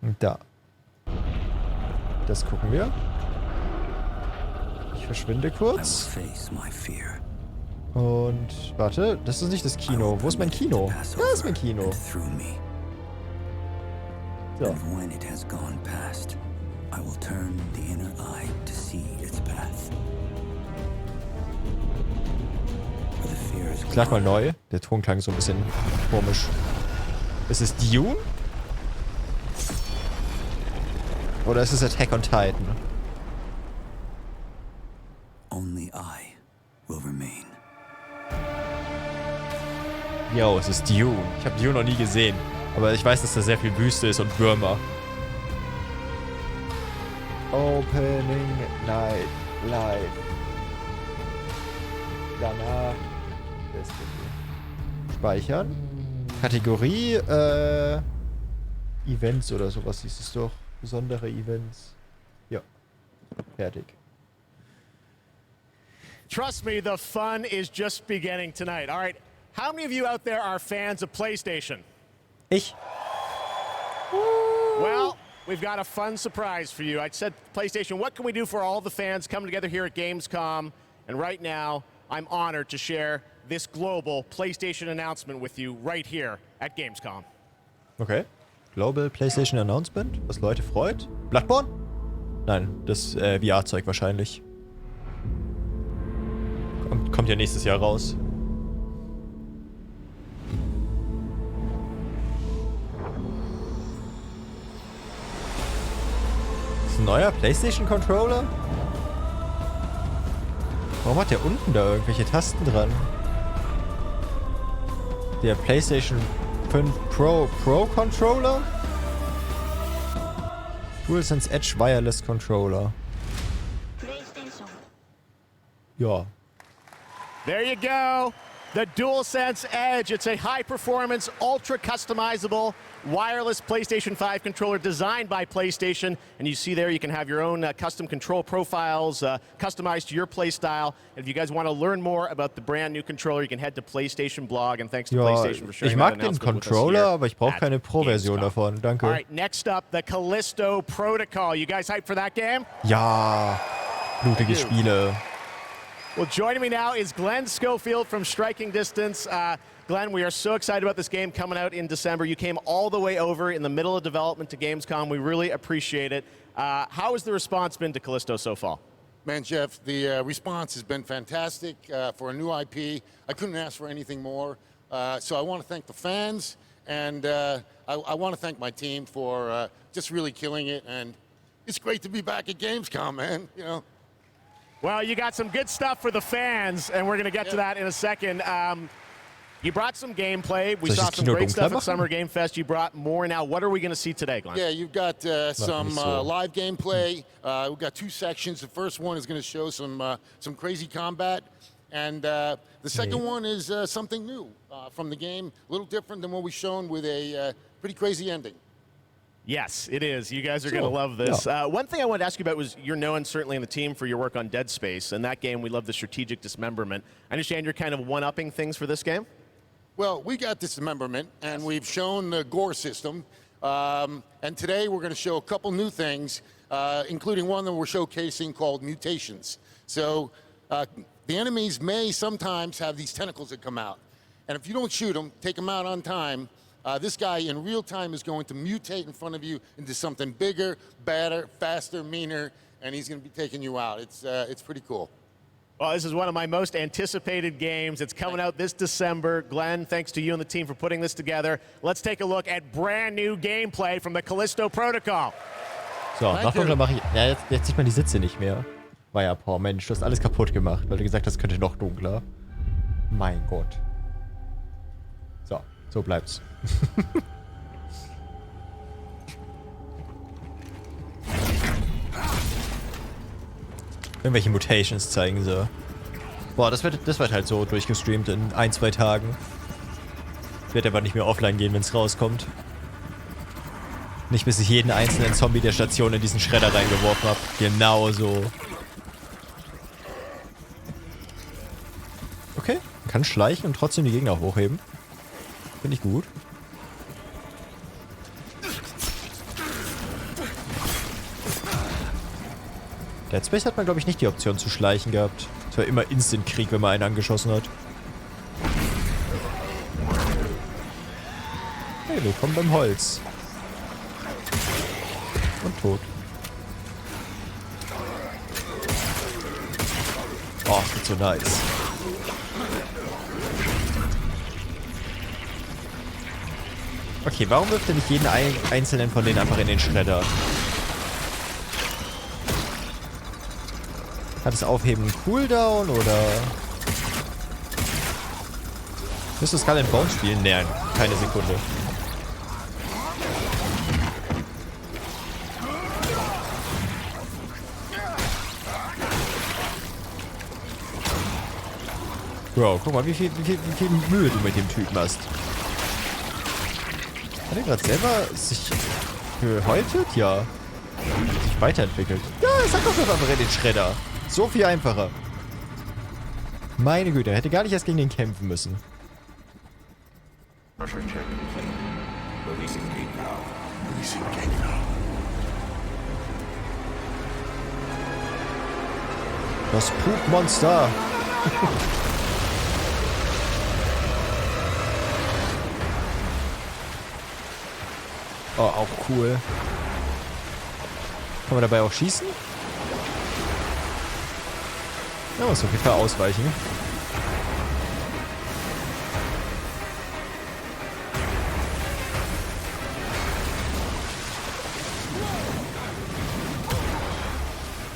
Und da. Das gucken wir. Ich verschwinde kurz. Und warte, das ist nicht das Kino. Wo ist mein Kino? Da ist mein Kino. So. Ich lade mal neu. Der Ton klang so ein bisschen komisch. Ist es Dune? Oder ist es Attack on Titan? Only I will remain. Yo, es ist Dune. Ich habe Dune noch nie gesehen. Aber ich weiß, dass da sehr viel Wüste ist und Würmer. Opening Night Live. Danach. Speichern. Kategorie, Events oder sowas hieß es doch. Besondere Events. Ja. Fertig. Trust me, the fun is just beginning tonight. All right, how many of you out there are fans of PlayStation? Ich. Well, we've got a fun surprise for you. I said, PlayStation, what can we do for all the fans coming together here at Gamescom? And right now, I'm honored to share this global PlayStation announcement with you right here at Gamescom. Okay. Global PlayStation Announcement, was Leute freut. Bloodborne? Nein, das VR-Zeug wahrscheinlich. Kommt ja nächstes Jahr raus. Das ist ein neuer PlayStation-Controller? Warum hat der unten da irgendwelche Tasten dran? Der PlayStation 5 Pro Controller? DualSense Edge Wireless Controller. Ja. There you go. The DualSense Edge. It's a high-performance, ultra-customizable, wireless PlayStation 5 controller designed by PlayStation. And you see there you can have your own custom control profiles customized to your play style. And if you guys want to learn more about the brand new controller, you can head to PlayStation Blog. And thanks to PlayStation for sharing ich mag den Controller, aber ich brauche keine Pro-Version davon. Danke. All right, next up, the Callisto Protocol. You guys hyped for that game? Ja, blutige Spiele. Well, joining me now is Glenn Schofield from Striking Distance. Glenn, we are so excited about this game coming out in December. You came all the way over in the middle of development to Gamescom. We really appreciate it. How has the response been to Callisto so far? Man, Jeff, the response has been fantastic for a new IP. I couldn't ask for anything more. So I want to thank the fans, and I want to thank my team for just really killing it. And it's great to be back at Gamescom, man. You know. Well, you got some good stuff for the fans, and we're going to get to that in a second. You brought some gameplay. We saw some great stuff at Summer Game Fest. You brought more now. What are we going to see today, Glenn? Yeah, you've got some live gameplay. We've got two sections. The first one is going to show some crazy combat. And the second one is something new from the game, a little different than what we've shown with a pretty crazy ending. Yes, it is. You guys are going to love this. Yeah. One thing I wanted to ask you about was you're known certainly in the team for your work on Dead Space. And that game, we love the strategic dismemberment. I understand you're kind of one-upping things for this game? Well, we got dismemberment, and we've shown the gore system. And today we're going to show a couple new things, including one that we're showcasing called mutations. So the enemies may sometimes have these tentacles that come out. And if you don't shoot them, take them out on time, this guy in real time is going to mutate in front of you into something bigger, badder, faster, meaner, and he's going to be taking you out. It's pretty cool. Well, this is one of my most anticipated games. It's coming out this December. Glenn, thanks to you and the team for putting this together. Let's take a look at brand new gameplay from the Callisto Protocol. So, noch dunkler mache ich. Ja, jetzt sieht man die Sitze nicht mehr. War ja, boah, Mensch, du hast alles kaputt gemacht, weil du gesagt hast, könnte noch dunkler. Mein Gott. So bleibt's. Irgendwelche Mutations zeigen sie. Boah, das wird halt so durchgestreamt in 1-2 Tagen. Wird aber nicht mehr offline gehen, wenn es rauskommt. Nicht bis ich jeden einzelnen Zombie der Station in diesen Schredder reingeworfen habe. Genau so. Okay, man kann schleichen und trotzdem die Gegner hochheben. Finde ich gut. Dead Space hat man, glaube ich, nicht die Option zu schleichen gehabt. Es war immer Instant-Krieg, wenn man einen angeschossen hat. Hey, willkommen beim Holz. Und tot. Oh, das wird so nice. Okay, warum wirft er nicht jeden einzelnen von denen einfach in den Schredder? Hat das Aufheben einen Cooldown oder... Müsste Skull and Bones spielen? Nee, keine Sekunde. Bro, guck mal, wie viel Mühe du mit dem Typen hast. Hat er gerade selber sich gehäutet? Ja. Sich weiterentwickelt. Ja, sag doch einfach in den Schredder. So viel einfacher. Meine Güte, er hätte gar nicht erst gegen den kämpfen müssen. Das Pupmonster. Oh, auch cool. Kann man dabei auch schießen? Ja, muss auf jeden Fall ausweichen.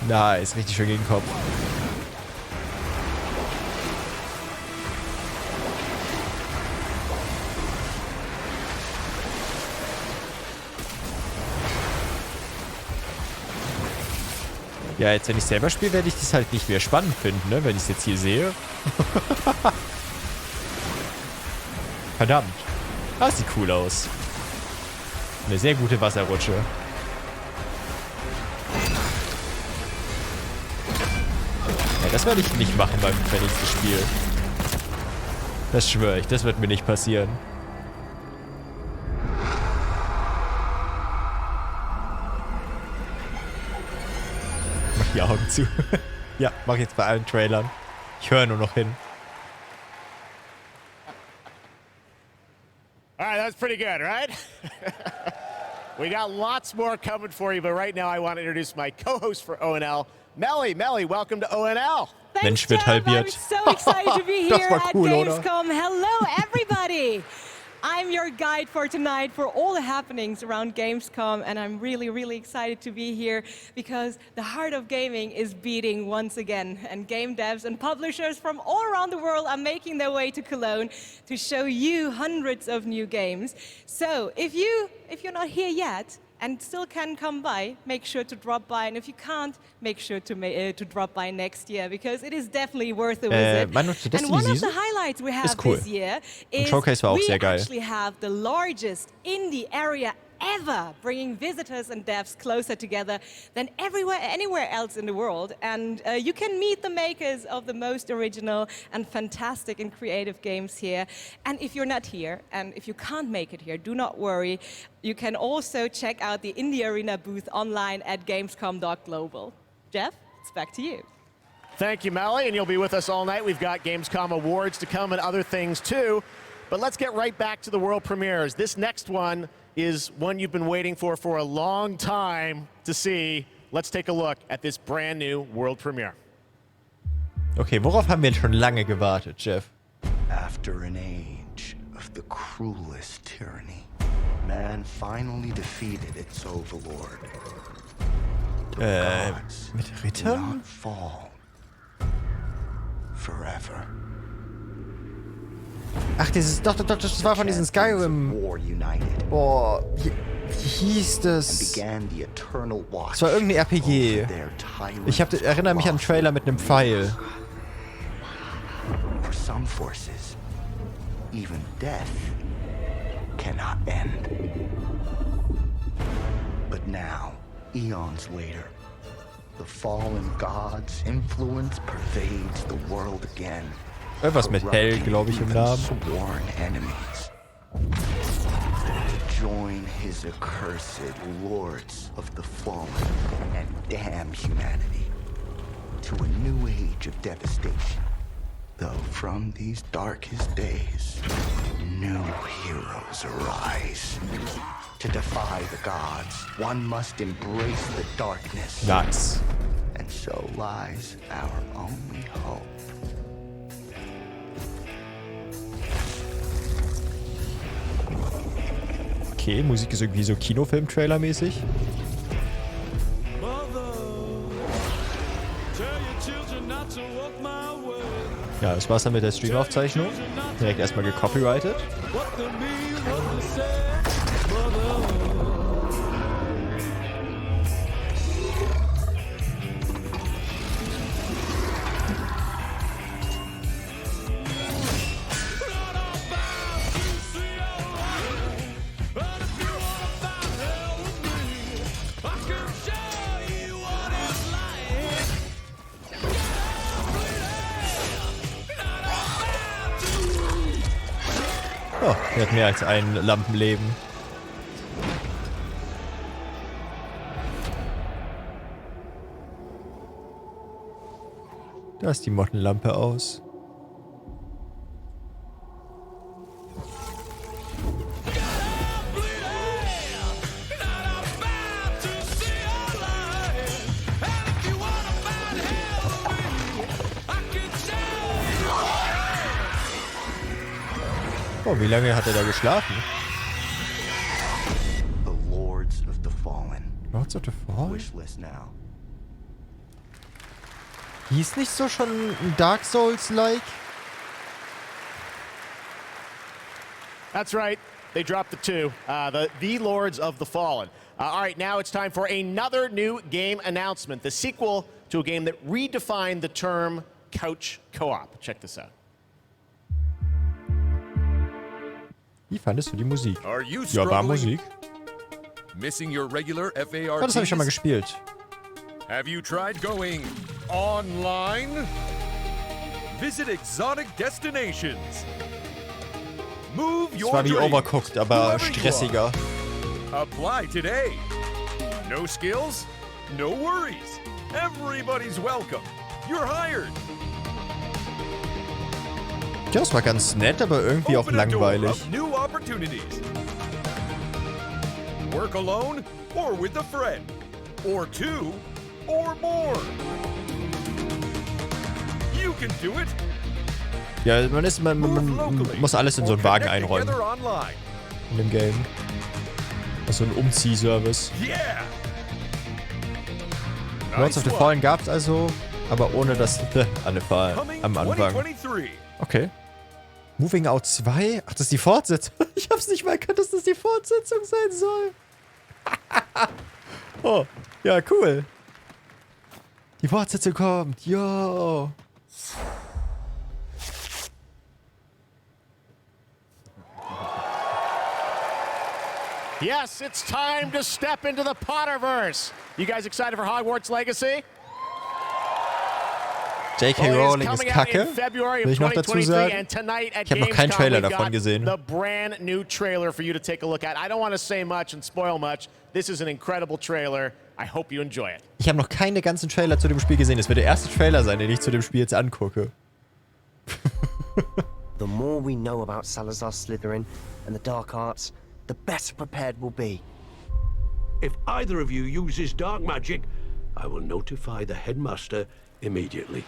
Nice, richtig schön gegen den Kopf. Ja, jetzt wenn ich selber spiele, werde ich das halt nicht mehr spannend finden, ne? Wenn ich es jetzt hier sehe. Verdammt. Das sieht cool aus. Eine sehr gute Wasserrutsche. Ja, das werde ich nicht machen beim nächsten Spiel. Das schwöre ich, das wird mir nicht passieren. Mach die Augen zu. Ja, mach jetzt bei allen Trailern. Ich höre nur noch hin. All right, that's pretty good, right? We got lots more coming for you, but right now I want to introduce my co-host for ONL, Melly. Melly, welcome to ONL. Mensch wird halbiert. I'm so excited to be Das here war cool, at oder? Gamescom. Hello, everybody. I'm your guide for tonight for all the happenings around Gamescom, and I'm really, really excited to be here because the heart of gaming is beating once again, and game devs and publishers from all around the world are making their way to Cologne to show you hundreds of new games. So if you're not here yet and still can come by, make sure to drop by, and if you can't, make sure to drop by next year because it is definitely worth a visit. And one of the highlights we have cool. this year is Showcase war auch we sehr geil. actually have the largest indie area ever, bringing visitors and devs closer together than anywhere else in the world. And you can meet the makers of the most original and fantastic and creative games here. And if you're not here, and if you can't make it here, do not worry. You can also check out the Indie Arena booth online at gamescom.global. Jeff, it's back to you. Thank you, Melly, and you'll be with us all night. We've got Gamescom awards to come and other things too. But let's get right back to the world premieres. This next one is one you've been waiting for a long time to see. Let's take a look at this brand new world premiere. Okay, worauf haben wir schon lange gewartet, Jeff? After an age of the cruelest tyranny, man finally defeated its overlord. The gods mit do Ritter? not fall forever. Ach, das war von diesen Skyrim. War united Boah, wie hieß and das? began the eternal watch. Es war irgendein RPG. over their tyrant Ich erinnere mich an einen Trailer mit einem Pfeil. For some forces, even death cannot end. But now, eons later, the fallen god's influence pervades the world again. Irgendwas mit Hell, glaube ich, im Namen. Sworn enemies. To join his accursed lords of the fallen and damn humanity. to a new age of devastation. Though from these darkest days, new heroes arise. To defy the gods, one must embrace the darkness. Nice. And so lies our only hope. Okay, Musik ist irgendwie so Kinofilm-Trailer-mäßig. Ja, das war's dann mit der Stream-Aufzeichnung. Direkt erstmal gecopyrightet. Oh, er hat mehr als ein Lampenleben. Da ist die Mottenlampe aus. Oh, wie lange hat er da geschlafen? The Lords of the Fallen. Lords of the Fallen? Wishlist now. Hieß nicht so schon ein Dark Souls-like? That's right. They dropped the two. The Lords of the Fallen. All right, now it's time for another new game announcement. The sequel to a game that redefined the term couch co-op. Check this out. Wie fandest du die Musik? Are you Ja, war Musik. Missing your regular Oh, FARTs? das habe ich schon mal gespielt. Have you tried going online? Visit exotic destinations. Move Es your war wie dreams, Overcooked, aber whoever you stressiger. are. Apply today. No skills? No worries. Everybody's welcome. You're hired. Ja, das war ganz nett, aber irgendwie auch Open a door langweilig. of new opportunities. Work alone or with a friend. Or two or more. You can do it. Ja, man muss alles in so einen Wagen einräumen Together online. in dem Game. Das ist so ein Umziehservice. Yeah. Lords of the Fallen gab es also, aber ohne das am Anfang. 2023. Okay. Moving Out 2? Ach, das ist die Fortsetzung. Ich hab's nicht mal erkannt, dass das die Fortsetzung sein soll. Oh, ja, cool. Die Fortsetzung kommt. Yo. Yes, it's time to step into the Potterverse. You guys excited for Hogwarts Legacy? J.K. Rowling ist kacke. Will ich noch dazu sagen? Ich habe noch keinen Trailer davon gesehen. The brand new trailer for you to take a look at. I don't want to say much and spoil much. This is an incredible trailer. I hope you enjoy it. Ich habe noch keine ganzen Trailer zu dem Spiel gesehen. Das wird der erste Trailer sein, den ich zu dem Spiel jetzt angucke. The more we know about Salazar Slytherin and the dark arts, the better prepared we'll be. If either of you uses dark magic, I will notify the headmaster immediately.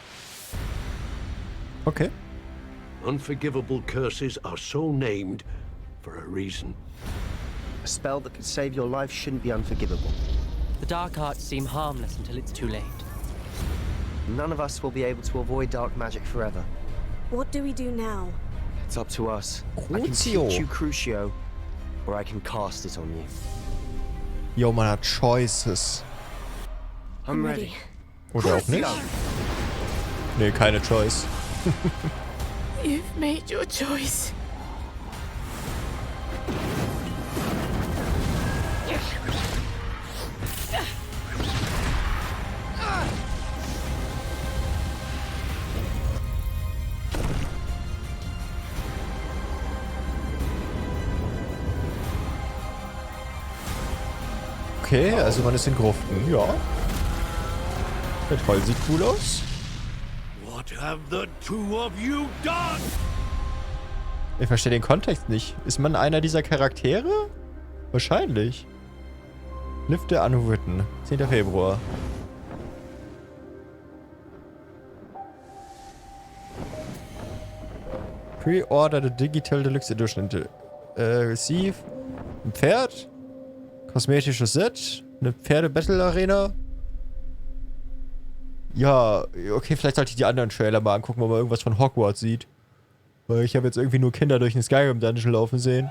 Okay. Unforgivable curses are so named for a reason. A spell that could save your life shouldn't be unforgivable. The dark arts seem harmless until it's too late. None of us will be able to avoid dark magic forever. What do we do now? It's up to us. I can Crucio. teach you Crucio, or I can cast it on you. Yo, man hat Choices. I'm ready. Oder auch nicht. Nee, keine Choice. You've made your choice. Okay, also man ist in Gruften. Ja. Der Troll sieht cool aus. What have the two of you done? Ich verstehe den Kontext nicht. Ist man einer dieser Charaktere? Wahrscheinlich. Lift der Unwritten. 10. Februar. Pre-order the Digital Deluxe Edition. Receive. Ein Pferd. Kosmetisches Set. Eine Pferde-Battle-Arena. Ja, okay, vielleicht sollte ich die anderen Trailer mal angucken, ob man irgendwas von Hogwarts sieht. Weil ich habe jetzt irgendwie nur Kinder durch den Skyrim-Dungeon laufen sehen.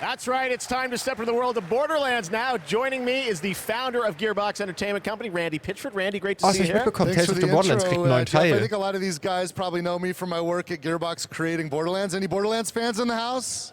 That's right, it's time to step into the world of Borderlands now. Joining me is the founder of Gearbox Entertainment Company, Randy Pitchford. Randy, great to see you here. Tales of the Borderlands kriegt einen neuen Jeff, I Teil. think a lot of these guys probably know me from my work at Gearbox creating Borderlands. Any Borderlands fans in the house?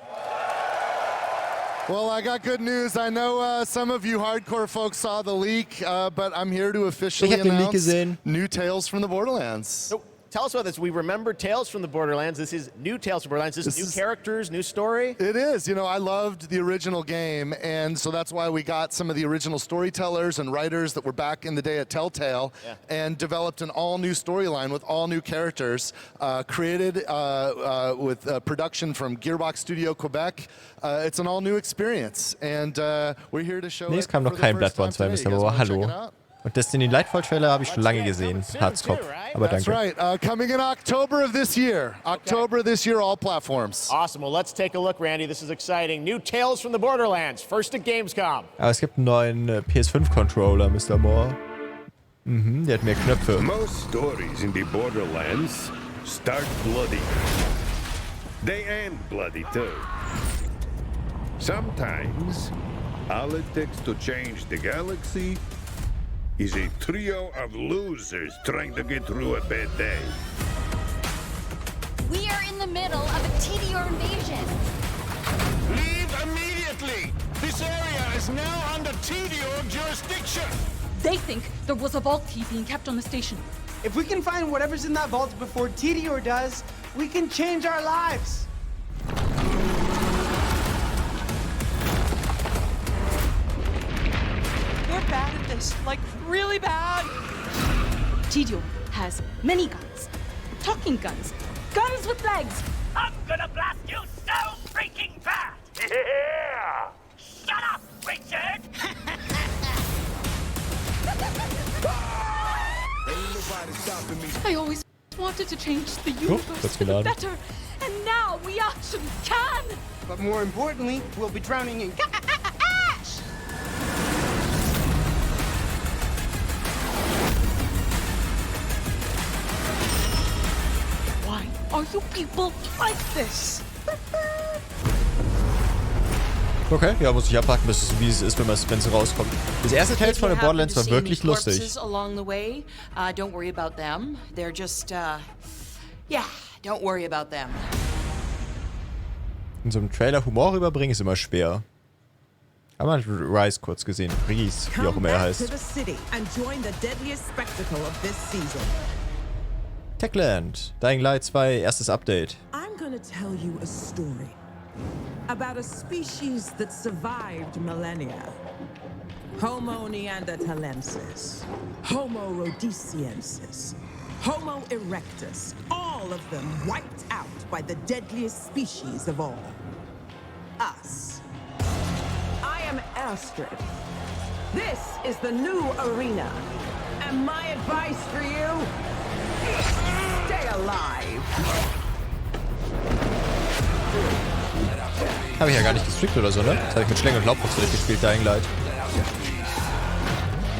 Well, I got good news. I know some of you hardcore folks saw the leak, but I'm here to officially announce new Tales from the Borderlands. So, tell us about this. We remember Tales from the Borderlands. This is new Tales from Borderlands. This is new characters, new story. It is. You know, I loved the original game, and so that's why we got some of the original storytellers and writers that were back in the day at Telltale and developed an all-new storyline with all new characters, created with production from Gearbox Studio Quebec. It's an all-new experience, and we're here to show Nee, es kam noch kein Bloodborne 2, Mr. Bauer. Hallo. Und Destiny Lightfall-Trailer habe ich schon lange gesehen. Harzkopf. Aber That's danke. right. Coming in October of this year. October this year, all platforms. Awesome. Well, let's take a look, Randy. This is exciting. New Tales from the Borderlands. First at Gamescom. Aber es gibt einen neuen PS5-Controller, Mr. Moore. Mhm, der hat mehr Knöpfe. Most stories in the Borderlands start bloody. They end bloody too. Sometimes, all it takes to change the galaxy is a trio of losers trying to get through a bad day. We are in the middle of a TDR invasion. Leave immediately! This area is now under TDR jurisdiction! They think there was a vault key being kept on the station. If we can find whatever's in that vault before TDR does, we can change our lives. We're bad at this, like really bad. TDR has many guns, talking guns, guns with legs. I'm gonna blast you so freaking bad! Yeah! Shut up, Richard! I always wanted to change the universe for the better, and now we actually can! But more importantly, we'll be drowning in ash! Why are you people like this? Okay, ja, muss ich abwarten, bis es, wie es ist, wenn es rauskommt. Das erste Tales von den Borderlands war wirklich lustig. Along the way, don't worry about them. They're just, yeah, don't worry about them. In so einem Trailer Humor rüberbringen ist immer schwer. Aber man hat Rise kurz gesehen. Ries, wie auch immer er heißt. Techland, Dying Light 2, erstes Update. I'm gonna tell you a story about a species that survived millennia. Homo neanderthalensis, Homo rhodesiensis, Homo erectus, all of them wiped out by the deadliest species of all. Us. I am Astrid. This is the new arena. And my advice for you, stay alive. Habe ich ja gar nicht gestreamt oder so, ne? Das habe ich mit Schlägen und Laubbox durchgespielt, Dying Light.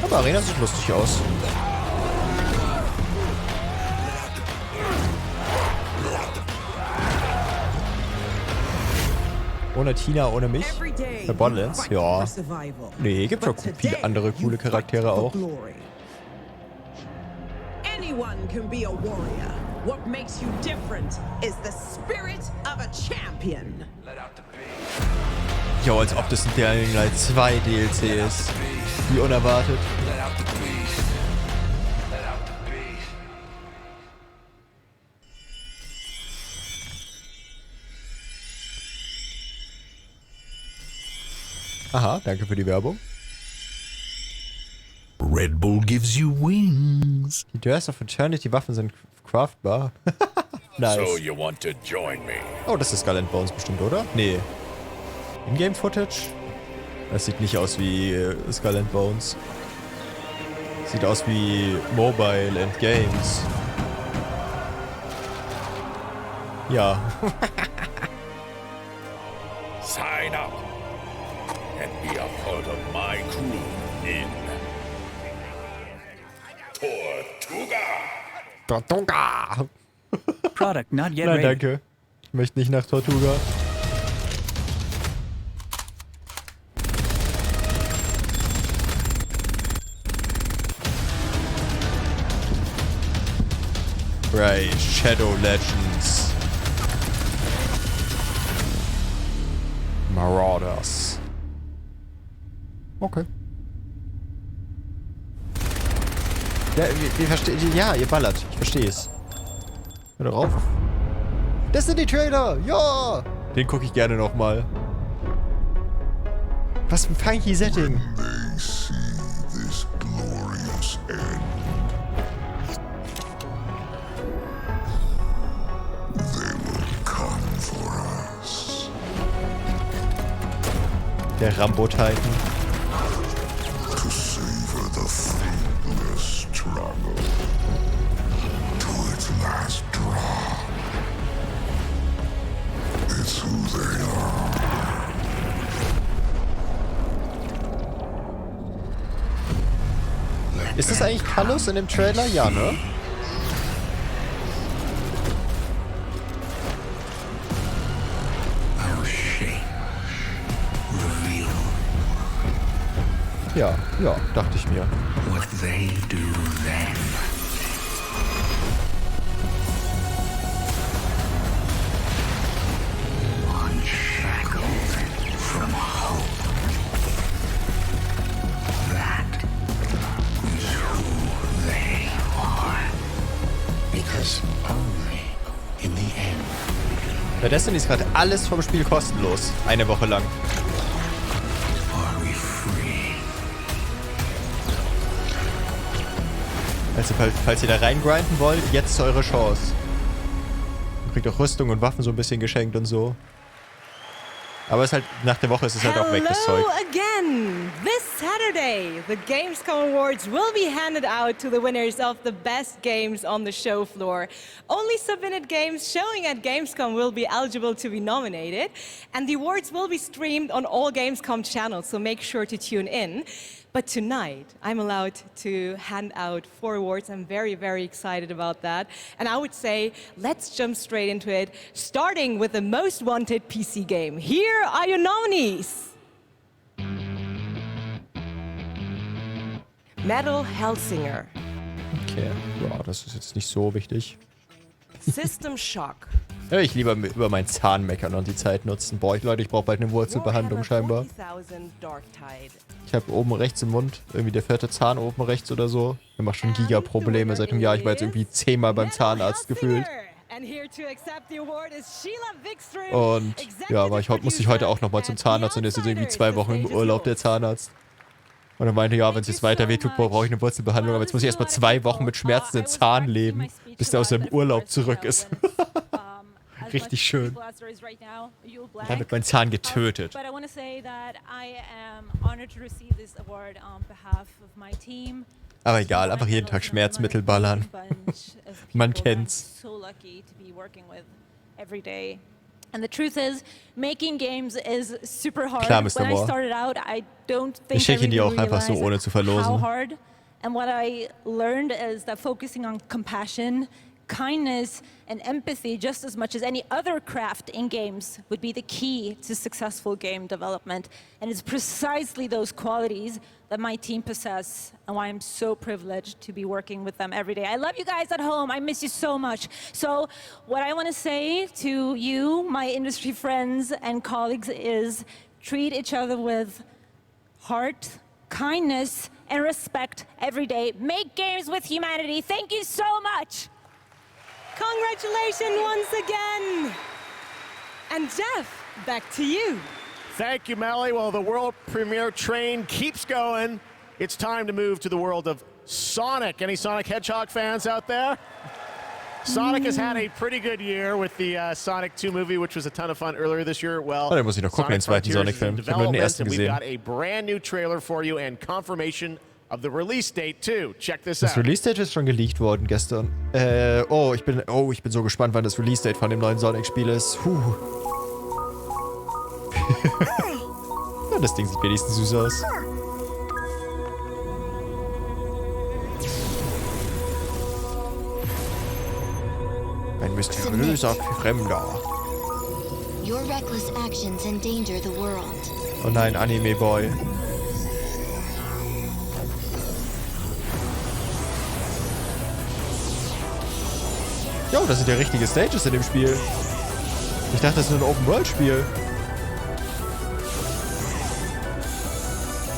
Aber Arena sieht lustig aus. Ohne Tina, ohne mich? Bei Borderlands? Ja. Nee, gibt schon viele andere coole Charaktere auch. Anyone can be a warrior. What makes you different is the spirit of a champion. Jo, als ob das ein Dying Light 2 DLC ist. Wie unerwartet. Aha, danke für die Werbung. Red Bull gives you wings. Die Durst of Eternity Waffen sind craftbar. Nice. So you want to join me? Oh, das ist Skull and Bones bestimmt, oder? Nee. Ingame-Footage? Das sieht nicht aus wie Skull and Bones. Sieht aus wie Mobile and Games. Ja. Sign up and be a part of my crew in Tortuga! Product not yet Nein, ready. danke. Ich möchte nicht nach Tortuga. Right, Shadow Legends. Marauders. Okay. Ja, wir verstehen. Ja, ihr ballert. Ich verstehe es. Hör doch auf. Das sind die Trailer! Ja! Den gucke ich gerne nochmal. Was ein funky Setting. They see this glorious end. They will come for us. Der Rambo-Titan. To savor the fruitless struggle. To its last drop. It's who they are. Ist das eigentlich Carlos in dem Trailer? Ja, ne? Ja, ja, dachte ich mir. What they do then. Unshackled from hope. That is who they are. Because only in the end. Bei Destiny ist gerade alles vom Spiel kostenlos. Eine Woche lang. Also, falls ihr da reingrinden wollt, jetzt ist eure Chance. Ihr kriegt auch Rüstung und Waffen so ein bisschen geschenkt und so. Aber es ist halt, nach der Woche ist es halt auch weg, das Zeug. Hello again! This Saturday, the Gamescom Awards will be handed out to the winners of the best games on the show floor. Only submitted games showing at Gamescom will be eligible to be nominated, and the awards will be streamed on all Gamescom channels, so make sure to tune in. But tonight, I'm allowed to hand out 4 awards. I'm very, very excited about that. And I would say, let's jump straight into it, starting with the most wanted PC game. Here are your nominees. Metal Hellsinger. Okay, ja, das ist jetzt nicht so wichtig. System Shock. Ja, ich lieber über meinen Zahn meckern und die Zeit nutzen. Boah, Leute, ich brauche bald eine Wurzelbehandlung scheinbar. Ich habe oben rechts im Mund, irgendwie der 4. Zahn oben rechts oder so. Der macht schon Giga-Probleme seit einem Jahr. Ich war jetzt irgendwie 10-mal beim Zahnarzt gefühlt. Und ja, musste ich heute auch nochmal zum Zahnarzt und jetzt ist irgendwie 2 Wochen im Urlaub der Zahnarzt. Und er meinte, ja, wenn es jetzt weiter wehtut, brauche ich eine Wurzelbehandlung. Aber jetzt muss ich erstmal 2 Wochen mit schmerzenden Zahn leben, bis der aus seinem Urlaub zurück ist. Richtig schön. Dann wird mein Zahn getötet. Aber egal, einfach jeden Tag Schmerzmittel ballern. Man kennt's. And the truth is, making games is super hard. Klar, Mr. When I Moore. started out, I don't think Ich schicke I ihn dir really auch einfach so, realized ohne zu how verlosen. hard. And what I learned is that focusing on compassion, kindness, and empathy just as much as any other craft in games would be the key to successful game development. And it's precisely those qualities that my team possess and why I'm so privileged to be working with them every day. I love you guys at home. I miss you so much. So what I want to say to you, my industry friends and colleagues, is treat each other with heart, kindness, and respect every day. Make games with humanity. Thank you so much. Congratulations once again. And Jeff, back to you. Thank you, Melly. Well, the world premiere train keeps going. it's time to move to the world of Sonic. Any Sonic Hedgehog fans out there? Sonic has had a pretty good year with the Sonic 2 movie, which was a ton of fun earlier this year. Well, da muss ich noch gucken, den zweiten Sonic-Film. Ich habe nur den ersten we've gesehen. got a brand new trailer for you and confirmation of the release date too. Check this out. Das Release-Date ist schon geleakt worden gestern. Ich bin so gespannt, wann das Release-Date von dem neuen Sonic-Spiel ist. Ja, das Ding sieht wenigstens süß aus. Ein mysteriöser Fremder. Your reckless actions endanger the world. Oh nein, Anime-Boy. Jo, das sind ja richtige Stages in dem Spiel. Ich dachte, das ist nur ein Open-World-Spiel.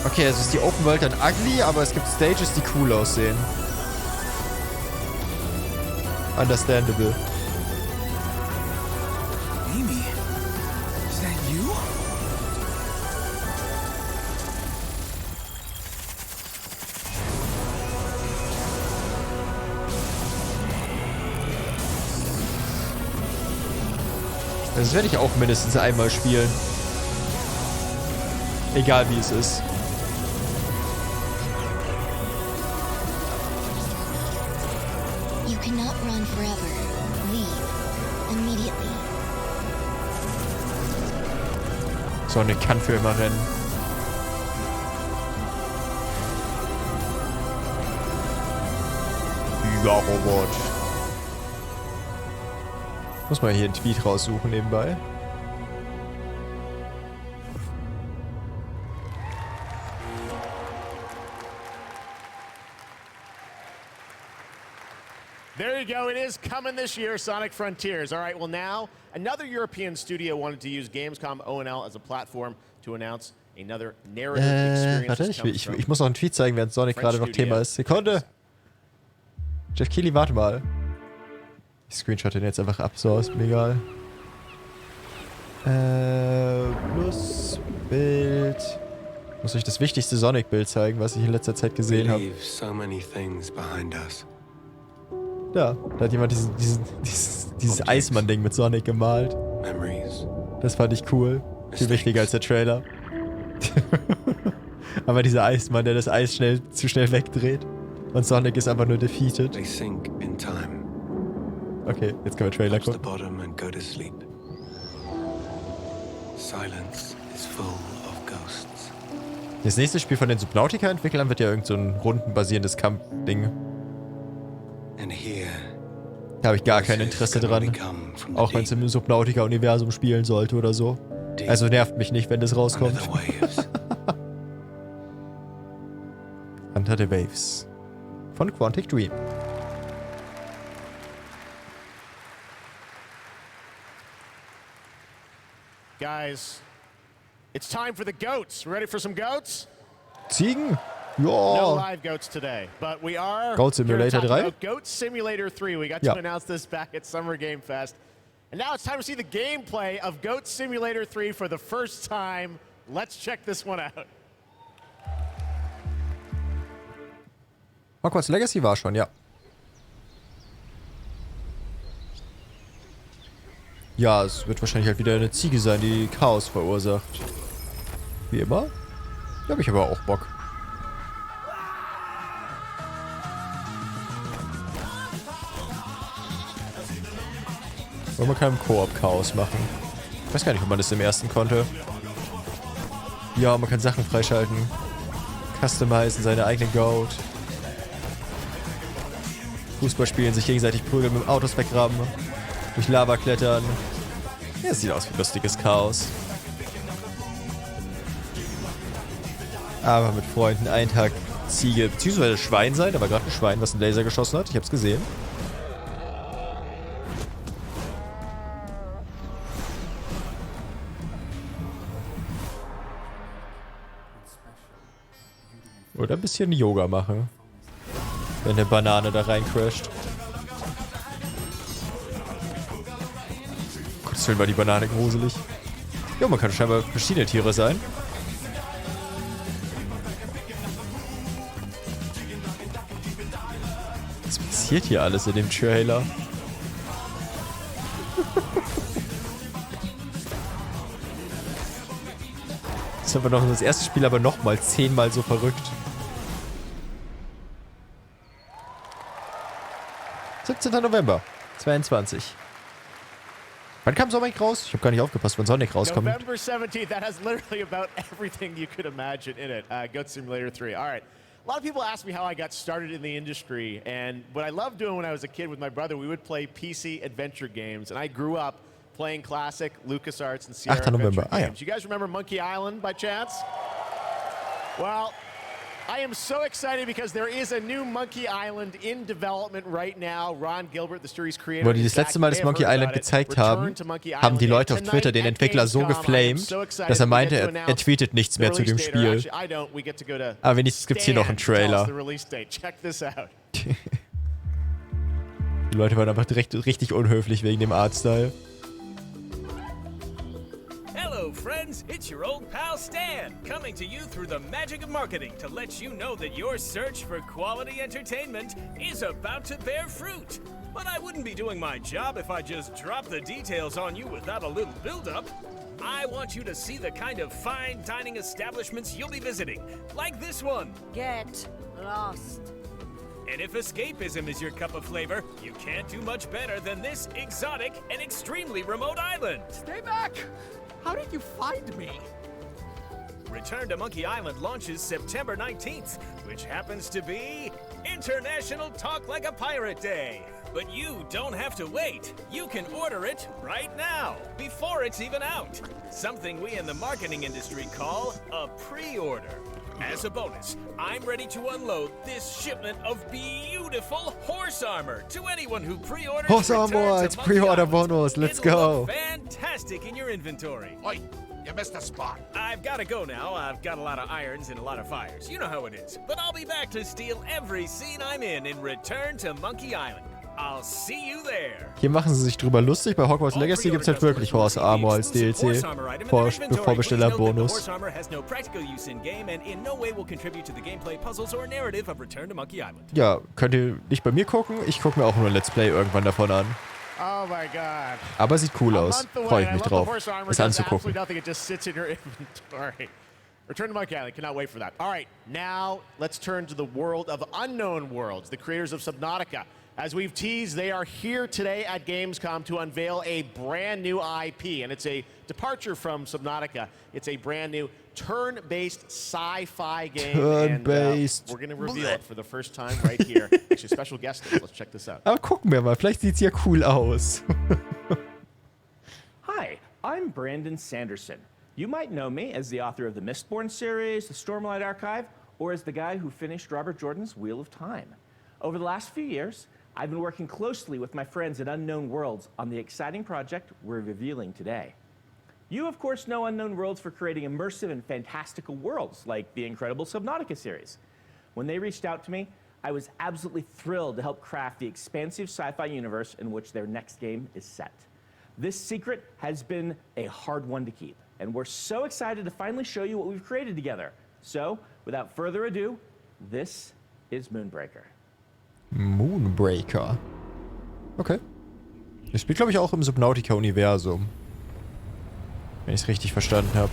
Okay, also ist die Open World dann ugly, aber es gibt Stages, die cool aussehen. Understandable. Amy, is that you? Das werde ich auch mindestens einmal spielen. Egal wie es ist. You cannot run forever. Leave immediately. Sonic kann für immer rennen. Ja, Robot. Muss mal hier einen Tweet raussuchen nebenbei. There you go. It is coming this year, Sonic Frontiers. All right, well now, another European studio wanted to use Gamescom ONL as a platform to announce another narrative experience. Warte, ich muss noch einen Tweet zeigen, während Sonic gerade noch Thema ist. Sekunde! Jeff Keighley, warte mal. Ich screenshot den jetzt einfach ab, so ist mir egal. Plus Bild. Muss euch das wichtigste Sonic-Bild zeigen, was ich in letzter Zeit gesehen habe. Ja, da hat jemand dieses Eismann-Ding mit Sonic gemalt. Das fand ich cool. Viel wichtiger als der Trailer. Aber dieser Eismann, der das Eis zu schnell wegdreht. Und Sonic ist einfach nur defeated. Okay, jetzt können wir Trailer gucken. Das nächste Spiel von den Subnautica-Entwicklern wird ja irgend so ein rundenbasierendes Kampfding. Da habe ich gar kein Interesse dran. Auch wenn es im Subnautica-Universum spielen sollte oder so. Also nervt mich nicht, wenn das rauskommt. Under the Waves. Von Quantic Dream. Guys, it's time for the goats. Ready for some goats? Ziegen? No Ja. live goats today, but we are Goat Simulator here to talk 3? about Goat Simulator 3. We got Ja. to announce this back at Summer Game Fest. And now it's time to see the gameplay of Goat Simulator 3 for the first time. Let's check this one out. Hogwarts Legacy war schon, ja. Ja, es wird wahrscheinlich halt wieder eine Ziege sein, die Chaos verursacht. Wie immer. Da habe ich aber auch Bock. Und man kann im Koop Chaos machen. Ich weiß gar nicht, ob man das im ersten konnte. Ja, man kann Sachen freischalten. Customizen, seine eigene Goat. Fußball spielen, sich gegenseitig prügeln, mit Autos weggraben. Durch Lava klettern. Ja, es sieht aus wie lustiges Chaos. Aber mit Freunden einen Tag Ziege, beziehungsweise Schwein sein. Da war gerade ein Schwein, was einen Laser geschossen hat. Ich hab's gesehen. Oder ein bisschen Yoga machen. Wenn eine Banane da rein crasht. Gottes Willen, war die Banane gruselig. Ja, man kann scheinbar verschiedene Tiere sein. passiert hier alles in dem Trailer? Das ist aber noch das erste Spiel, aber nochmal 10-mal so verrückt. 17. November 22. Wann kam Sonic raus? Ich habe gar nicht aufgepasst, wann Sonic rauskommt. November 17th. That has literally about everything you could imagine in it. Goat Simulator 3. All right. A lot of people ask me how I got started in the industry, and what I loved doing when I was a kid with my brother, we would play PC adventure games, and I grew up playing classic LucasArts and Sierra adventure games. You guys remember Monkey Island by chance? Well, I am so excited because there is a new Monkey Island in development right now. Ron Gilbert, the series creator. Wo die das letzte Mal das Monkey Island gezeigt haben, haben die Leute auf Twitter den Entwickler so geflamed, dass er meinte, er tweetet nichts mehr zu dem Spiel. Aber wenigstens gibt es hier noch einen Trailer. Die Leute waren einfach richtig unhöflich wegen dem Artstyle. Hello, friends. It's your old pal Stan, coming to you through the magic of marketing to let you know that your search for quality entertainment is about to bear fruit. But I wouldn't be doing my job if I just dropped the details on you without a little build-up. I want you to see the kind of fine dining establishments you'll be visiting, like this one. Get lost. And if escapism is your cup of flavor, you can't do much better than this exotic and extremely remote island. Stay back! How did you find me? Return to Monkey Island launches September 19th, which happens to be International Talk Like a Pirate Day. But you don't have to wait. You can order it right now, before it's even out. Something we in the marketing industry call a pre-order. As a bonus, I'm ready to unload this shipment of beautiful horse armor to anyone who pre-orders. Horse armor, it's pre-order bonus. Let's go. Fantastic in your inventory. Oi, you missed a spot. I've got to go now. I've got a lot of irons and a lot of fires. You know how it is. But I'll be back to steal every scene I'm in Return to Monkey Island. I'll see you there. Hier machen sie sich drüber lustig. Bei Hogwarts Legacy gibt es halt wirklich Horse Armor als DLC. Vorbestellerbonus. Horse armor has no practical use in game and in no way will contribute to the gameplay, puzzles or narrative of Return to Monkey Island. Ja, könnt ihr nicht bei mir gucken. Ich gucke mir auch nur ein Let's Play irgendwann davon an. Oh my God. Aber sieht cool aus. Freue ich mich drauf, es anzugucken. Return to Monkey Island, cannot wait for that. All right, now let's turn to the world of Unknown Worlds, the creators of Subnautica. As we've teased, they are here today at Gamescom to unveil a brand new IP, and it's a departure from Subnautica. It's a brand new turn-based sci-fi game, Turn-based. and we're going to reveal it for the first time right here. Actually, special guest. Let's check this out. Aber gucken wir mal, vielleicht sieht's ja cool aus. Hi, I'm Brandon Sanderson. You might know me as the author of the Mistborn series, the Stormlight Archive, or as the guy who finished Robert Jordan's Wheel of Time. Over the last few years, I've been working closely with my friends at Unknown Worlds on the exciting project we're revealing today. You, of course, know Unknown Worlds for creating immersive and fantastical worlds like the incredible Subnautica series. When they reached out to me, I was absolutely thrilled to help craft the expansive sci-fi universe in which their next game is set. This secret has been a hard one to keep, and we're so excited to finally show you what we've created together. So, without further ado, this is Moonbreaker. Moonbreaker. Okay. Das spielt, glaube ich, auch im Subnautica-Universum. Wenn ich es richtig verstanden habe.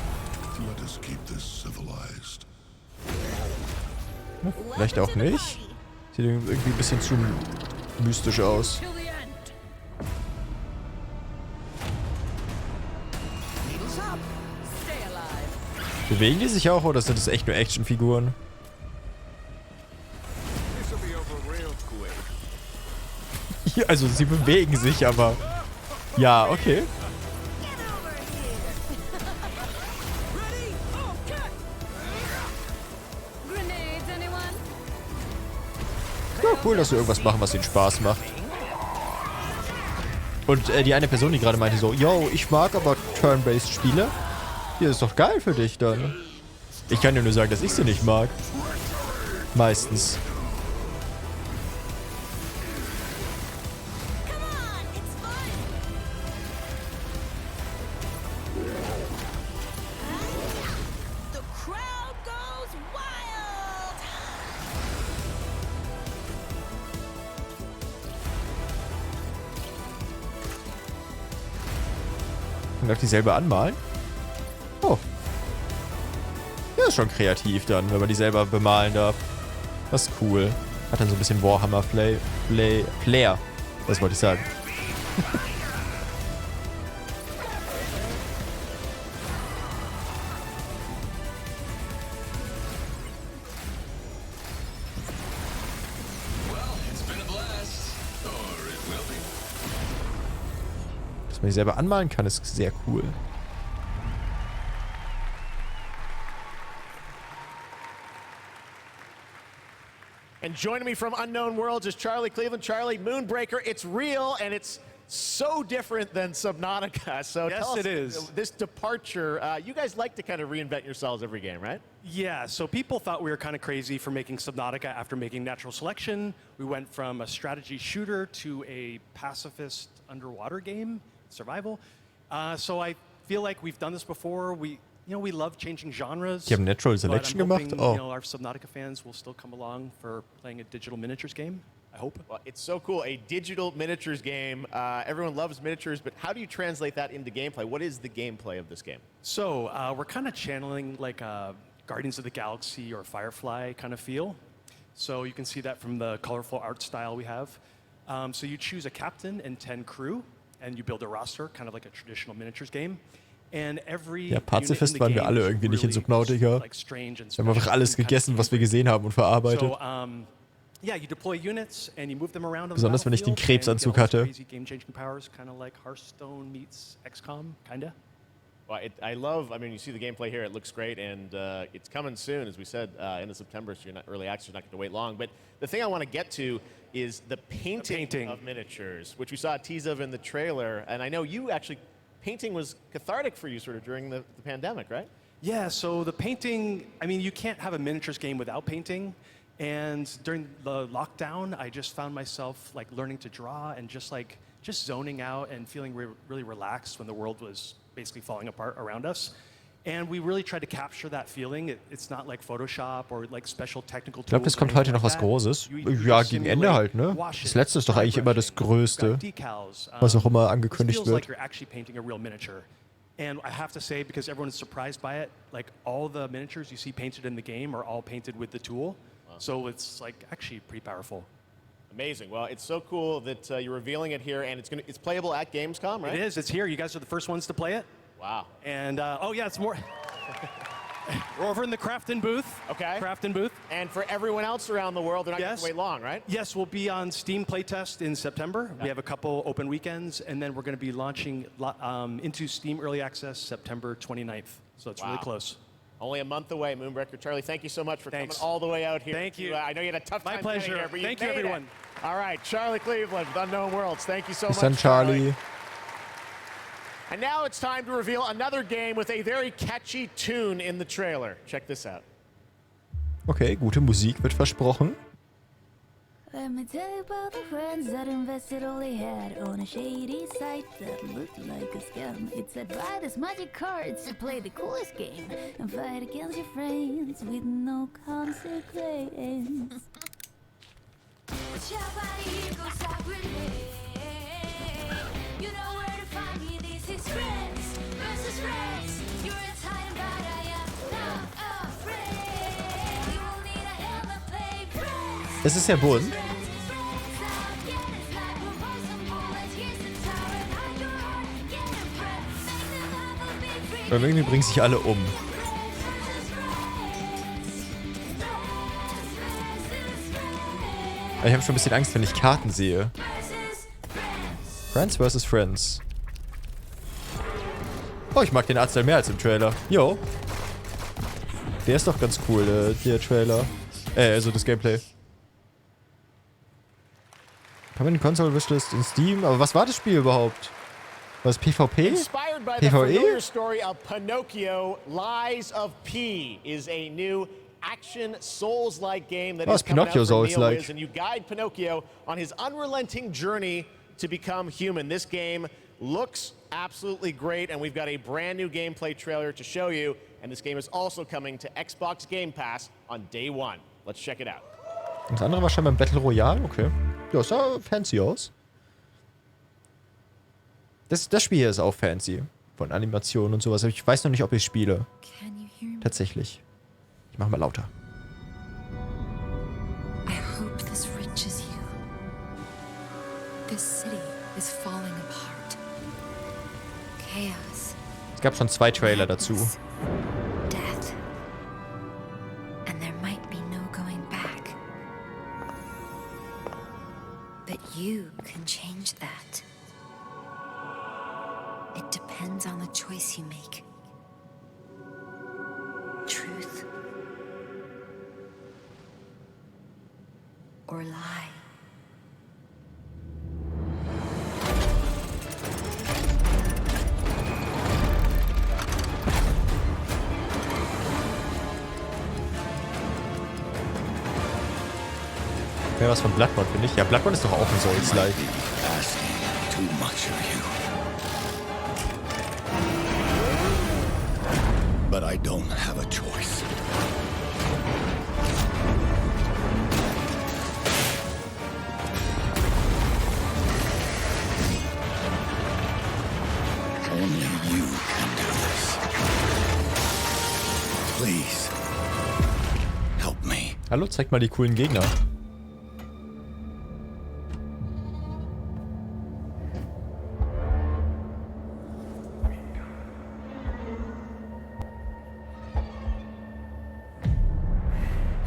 Vielleicht auch nicht. Sieht irgendwie ein bisschen zu mystisch aus. Bewegen die sich auch, oder sind das echt nur Actionfiguren? Ja, also sie bewegen sich, aber... Ja, okay. Ja, cool, dass sie irgendwas machen, was ihnen Spaß macht. Und die eine Person, die gerade meinte so, yo, ich mag aber Turn-Based Spiele. Hier ist doch geil für dich dann. Ich kann dir nur sagen, dass ich sie nicht mag. Meistens. darf die selber anmalen? Oh. Ja, ist schon kreativ dann, wenn man die selber bemalen darf. Das ist cool. Hat dann so ein bisschen Warhammer-Flair. Das wollte ich sagen. Dass man die selber anmalen kann, ist sehr cool. And joining me from Unknown Worlds is Charlie Cleveland. Charlie, Moonbreaker, it's real and it's so different than Subnautica. So yes, tell us, it is. This departure, you guys like to kind of reinvent yourselves every game, right? Yeah, so people thought we were kind of crazy for making Subnautica after making Natural Selection. We went from a strategy shooter to a pacifist underwater game, survival. So I feel like we've done this before. We love changing genres. Die haben Natural Selection gemacht? Oh. Our Subnautica fans will still come along for playing a digital miniatures game. I hope. Well, it's so cool. A digital miniatures game. Everyone loves miniatures, but how do you translate that into gameplay? What is the gameplay of this game? So we're kind of channeling like a Guardians of the Galaxy or Firefly kind of feel. So you can see that from the colorful art style we have. So you choose a captain and 10 crew, and you build a roster, kind of like a traditional miniatures game. Ja, Pazifist waren wir alle irgendwie nicht in Subnautica. Wir haben einfach alles gegessen, was wir gesehen haben und verarbeitet. Besonders wenn ich den Krebsanzug hatte. Well, I love, I mean, you see the gameplay here, it looks great, and it's coming soon, as we said, end of September, so you're not early access, you're not going to wait long. But the thing I want to get to is the painting of miniatures, which we saw a tease of in the trailer, and I know you actually, painting was cathartic for you sort of during the pandemic, right? Yeah, so the painting, I mean, you can't have a miniatures game without painting. And during the lockdown, I just found myself like learning to draw and just zoning out and feeling really relaxed when the world was basically falling apart around us. And we really tried to capture that feeling. It's not like Photoshop or like special technical tools. Ich glaube, das kommt heute noch was Großes. Ja, gegen Ende halt, ne? Das letzte ist doch eigentlich immer das Größte, was auch immer angekündigt wird. And I have to say, because everyone is surprised by it, like all the miniatures you see painted in the game are all painted with the tool. Wow. So it's like actually pretty powerful. Amazing. Well, it's so cool that you're revealing it here, and it's playable at Gamescom, right? It is. It's here. You guys are the first ones to play it. Wow. And oh yeah, it's more. We're over in the Crafton booth. Okay. Crafton booth. And for everyone else around the world, they're not going to wait long, right? Yes, we'll be on Steam playtest in September. Okay. We have a couple open weekends, and then we're going to be launching into Steam Early Access September 29th. So it's really close. Only a month away, Moonbreaker. Charlie, thank you so much for coming all the way out here. Thank you. I know you had a tough time. My pleasure. Here, but thank you, everyone. All right, Charlie Cleveland with Unknown Worlds. Thank you so Bis much, dann, Charlie. And now it's time to reveal another game with a very catchy tune in the trailer. Check this out. Okay, gute Musik wird versprochen. Let me tell you about the friends that invested all they had on a shady site that looked like a scam. It said buy this magic cards to play the coolest game and fight against your friends with no consequence. You know where to find me, this is friends versus friends. You're Italian, but I am not afraid. You will need a helmet, play friends. Es ist sehr bunt. Aber irgendwie bringen sich alle um. Aber ich habe schon ein bisschen Angst, wenn ich Karten sehe. Friends vs. Friends. Oh, ich mag den Artstyle mehr als im Trailer. Jo. Der ist doch ganz cool, der Trailer. Also das Gameplay. Kann man den Console Wishlist in Steam? Aber was war das Spiel überhaupt? War es PvP? Inspired by the familiar story of Pinocchio, Lies of P is a new action Souls-like game that is coming out for NeoWiz, and you guide Pinocchio on his unrelenting journey to become human. This game looks absolutely great, and we've got a brand new gameplay trailer to show you, and this game is also coming to Xbox Game Pass on day one. Let's check it out. Das andere war scheinbar ein Battle Royale, okay. Ja, sah fancy aus. Das Spiel hier ist auch fancy. Von Animationen und sowas. Aber ich weiß noch nicht, ob ich spiele. Tatsächlich. Ich mach mal lauter. I hope this reaches you. This city is falling apart. Chaos. Es gab schon 2 Trailer dazu. Death. And there might be no going back. But you can change that. It depends on the choice you make. Truth or lie. Ja, was von Bloodborne, finde ich. Ja, Bloodborne ist doch auch ein Souls-like. Too much of you. But I don't have a choice. Only you can do this. Please, help me. Hallo, zeig mal die coolen Gegner.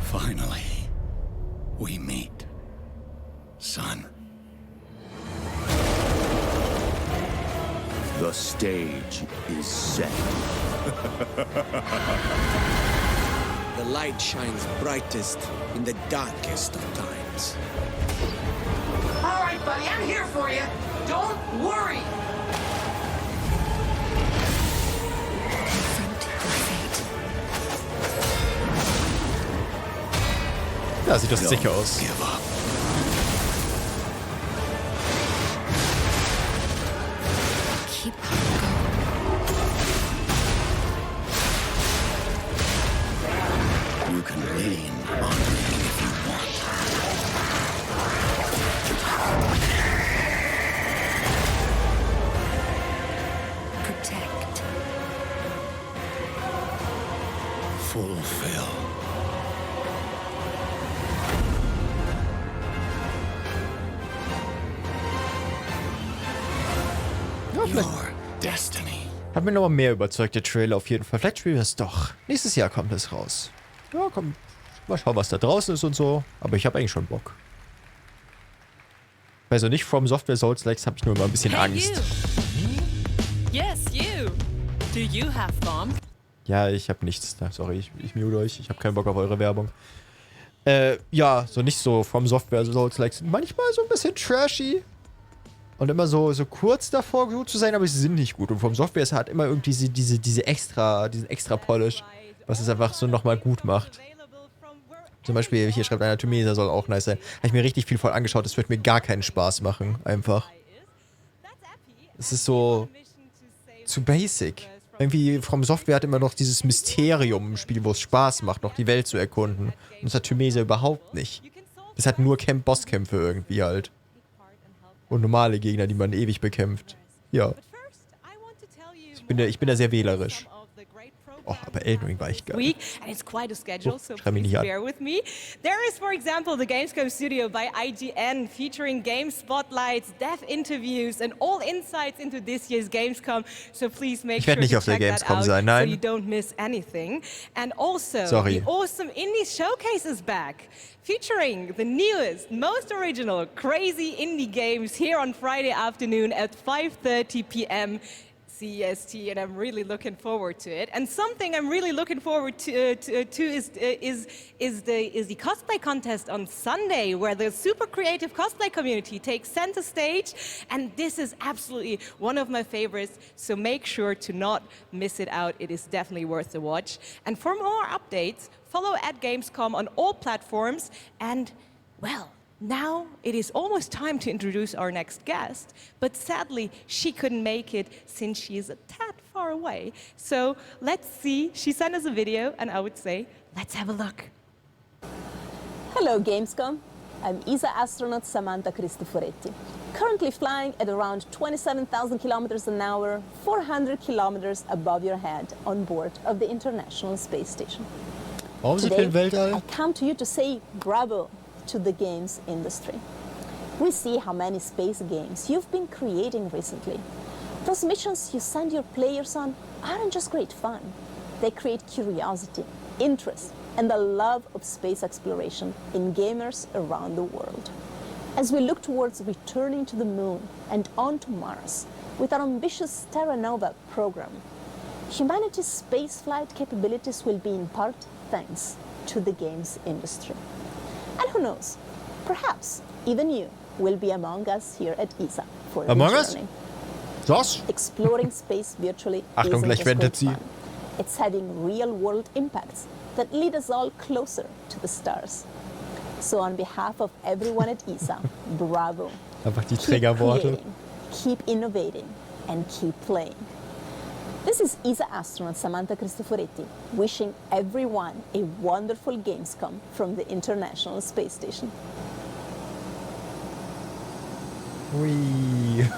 Finally, we meet, son. The stage is set. The light shines brightest in the darkest of times. All right, buddy, I'm here for you. Don't worry. Ja, sieht das sicher aus. Keep You can lean on me if you want. protect. Fulfill. Your destiny. Hat mir noch mal mehr überzeugt, der Trailer auf jeden Fall. Vielleicht spielen wir es doch. Nächstes Jahr kommt es raus. Ja, komm. Mal schauen, was da draußen ist und so. Aber ich habe eigentlich schon Bock. Also nicht From Software Souls-Likes, habe ich nur immer ein bisschen Angst. Yes, you. Do you have fun? Ja, ich habe nichts. Sorry, ich mute euch. Ich habe keinen Bock auf eure Werbung. Ja, so nicht so From Software Souls-Likes. Manchmal so ein bisschen trashy. Und immer so kurz davor gut zu sein, aber sie sind nicht gut. Und From Software hat immer irgendwie diesen extra Polish, was es einfach so nochmal gut macht. Zum Beispiel, hier schreibt einer, Tymesa soll auch nice sein. Habe ich mir richtig viel voll angeschaut, das wird mir gar keinen Spaß machen, einfach. Es ist so zu basic. Irgendwie From Software hat immer noch dieses Mysterium im Spiel, wo es Spaß macht, noch die Welt zu erkunden. Und das hat Tymesa überhaupt nicht. Das hat nur Bosskämpfe irgendwie halt. Und normale Gegner, die man ewig bekämpft. Ja. Ich bin da sehr wählerisch. Oh, aber Elden Ring war echt geil. Week, and it's quite a schedule, so schreib mich please nicht bear with me. There is, for example, the Gamescom studio by IGN featuring game spotlights, dev interviews, and all insights into this year's Gamescom. So please make sure nicht to auf der check that Gamescom out sein, so nein. you don't miss anything. And also, Sorry. the awesome Indie Showcase is back, featuring the newest, most original, crazy indie games here on Friday afternoon at 5:30 p.m. CEST, and I'm really looking forward to it. And something I'm really looking forward to is the cosplay contest on Sunday, where the super creative cosplay community takes center stage, and this is absolutely one of my favorites. So make sure to not miss it out. It is definitely worth a watch. And for more updates, follow @Gamescom on all platforms. And well, now it is almost time to introduce our next guest, but sadly she couldn't make it since she is a tad far away. So let's see, she sent us a video and I would say, let's have a look. Hello, Gamescom. I'm ESA astronaut Samantha Cristoforetti, currently flying at around 27,000 kilometers an hour, 400 kilometers above your head on board of the International Space Station. Today, I come to you to say bravo to the games industry. We see how many space games you've been creating recently. Those missions you send your players on aren't just great fun. They create curiosity, interest, and the love of space exploration in gamers around the world. As we look towards returning to the moon and on to Mars with our ambitious Terra Nova program, humanity's spaceflight capabilities will be in part thanks to the games industry. And who knows, perhaps even you will be among us here at ESA for the journey. Was? Exploring space virtually Achtung, isn't gleich just wendet great sie. fun. It's having real-world impacts that lead us all closer to the stars. So on behalf of everyone at ESA, bravo. Einfach die Keep Trägerworte. creating, keep innovating, and keep playing. This is ESA astronaut Samantha Cristoforetti wishing everyone a wonderful Gamescom from the International Space Station. Ui.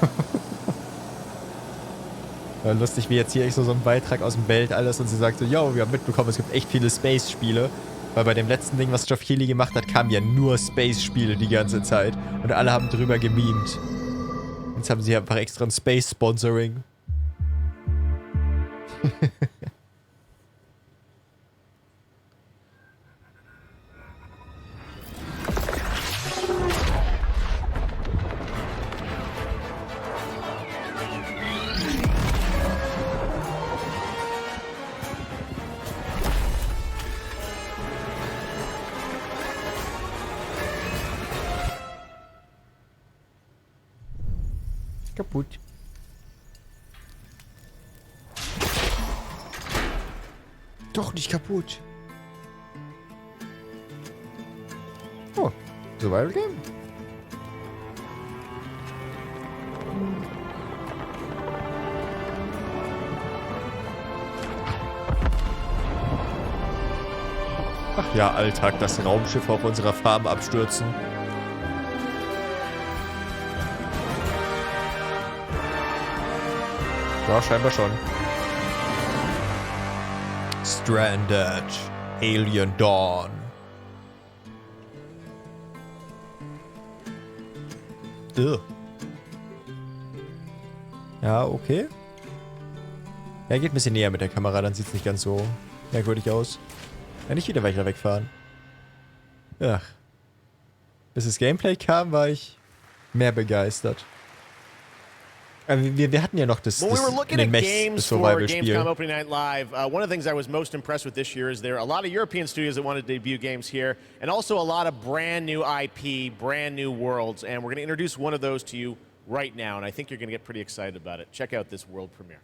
Ja, lustig, wie jetzt hier so ein Beitrag aus dem Weltall ist und sie sagt so, yo, wir haben mitbekommen, es gibt echt viele Space-Spiele. Weil bei dem letzten Ding, was Geoff Keighley gemacht hat, kamen ja nur Space-Spiele die ganze Zeit. Und alle haben drüber gemimt. Jetzt haben sie einfach extra ein Space-Sponsoring. Kaputt. Doch nicht kaputt. Oh, Survival Game. Ach ja, Alltag, das Raumschiff auf unserer Farm abstürzen. Ja, scheinbar schon. Stranded. Alien Dawn. Ugh. Ja, okay. Ja, geht ein bisschen näher mit der Kamera, dann sieht es nicht ganz so merkwürdig aus. Ja, nicht wieder weiter wegfahren. Ach. Bis das Gameplay kam, war ich mehr begeistert. Wir hatten ja noch das When we were looking at games for Survival-Spiel. Gamescom Opening Night Live, one of the things I was most impressed with this year is there are a lot of European studios that want to debut games here, and also a lot of brand new IP, brand new worlds, and we're going to introduce one of those to you right now, and I think you're going to get pretty excited about it. Check out this world premiere.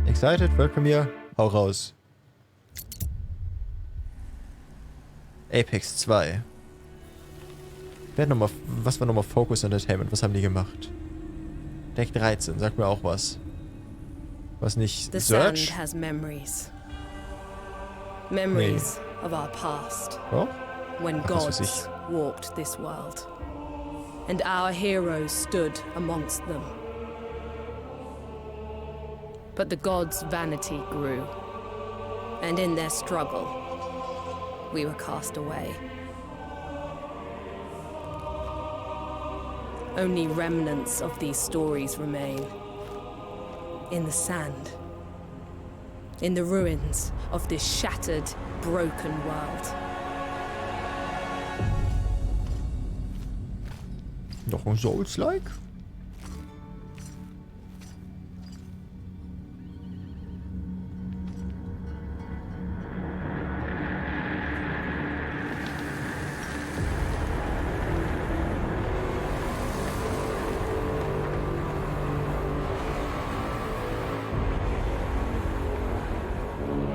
Excited? World Premiere? Hau raus. Apex 2. Was war nochmal Focus Entertainment? Was haben die gemacht? Deck 13, sag mir auch was. Was nicht The Search? sand has memories. Memories of our past. Oh? When Ach, was weiß gods walked this world. And our heroes stood amongst them. But the gods' vanity grew. And in their struggle, we were cast away. Only remnants of these stories remain. In the sand. In the ruins of this shattered, broken world. Noch ein Souls-like?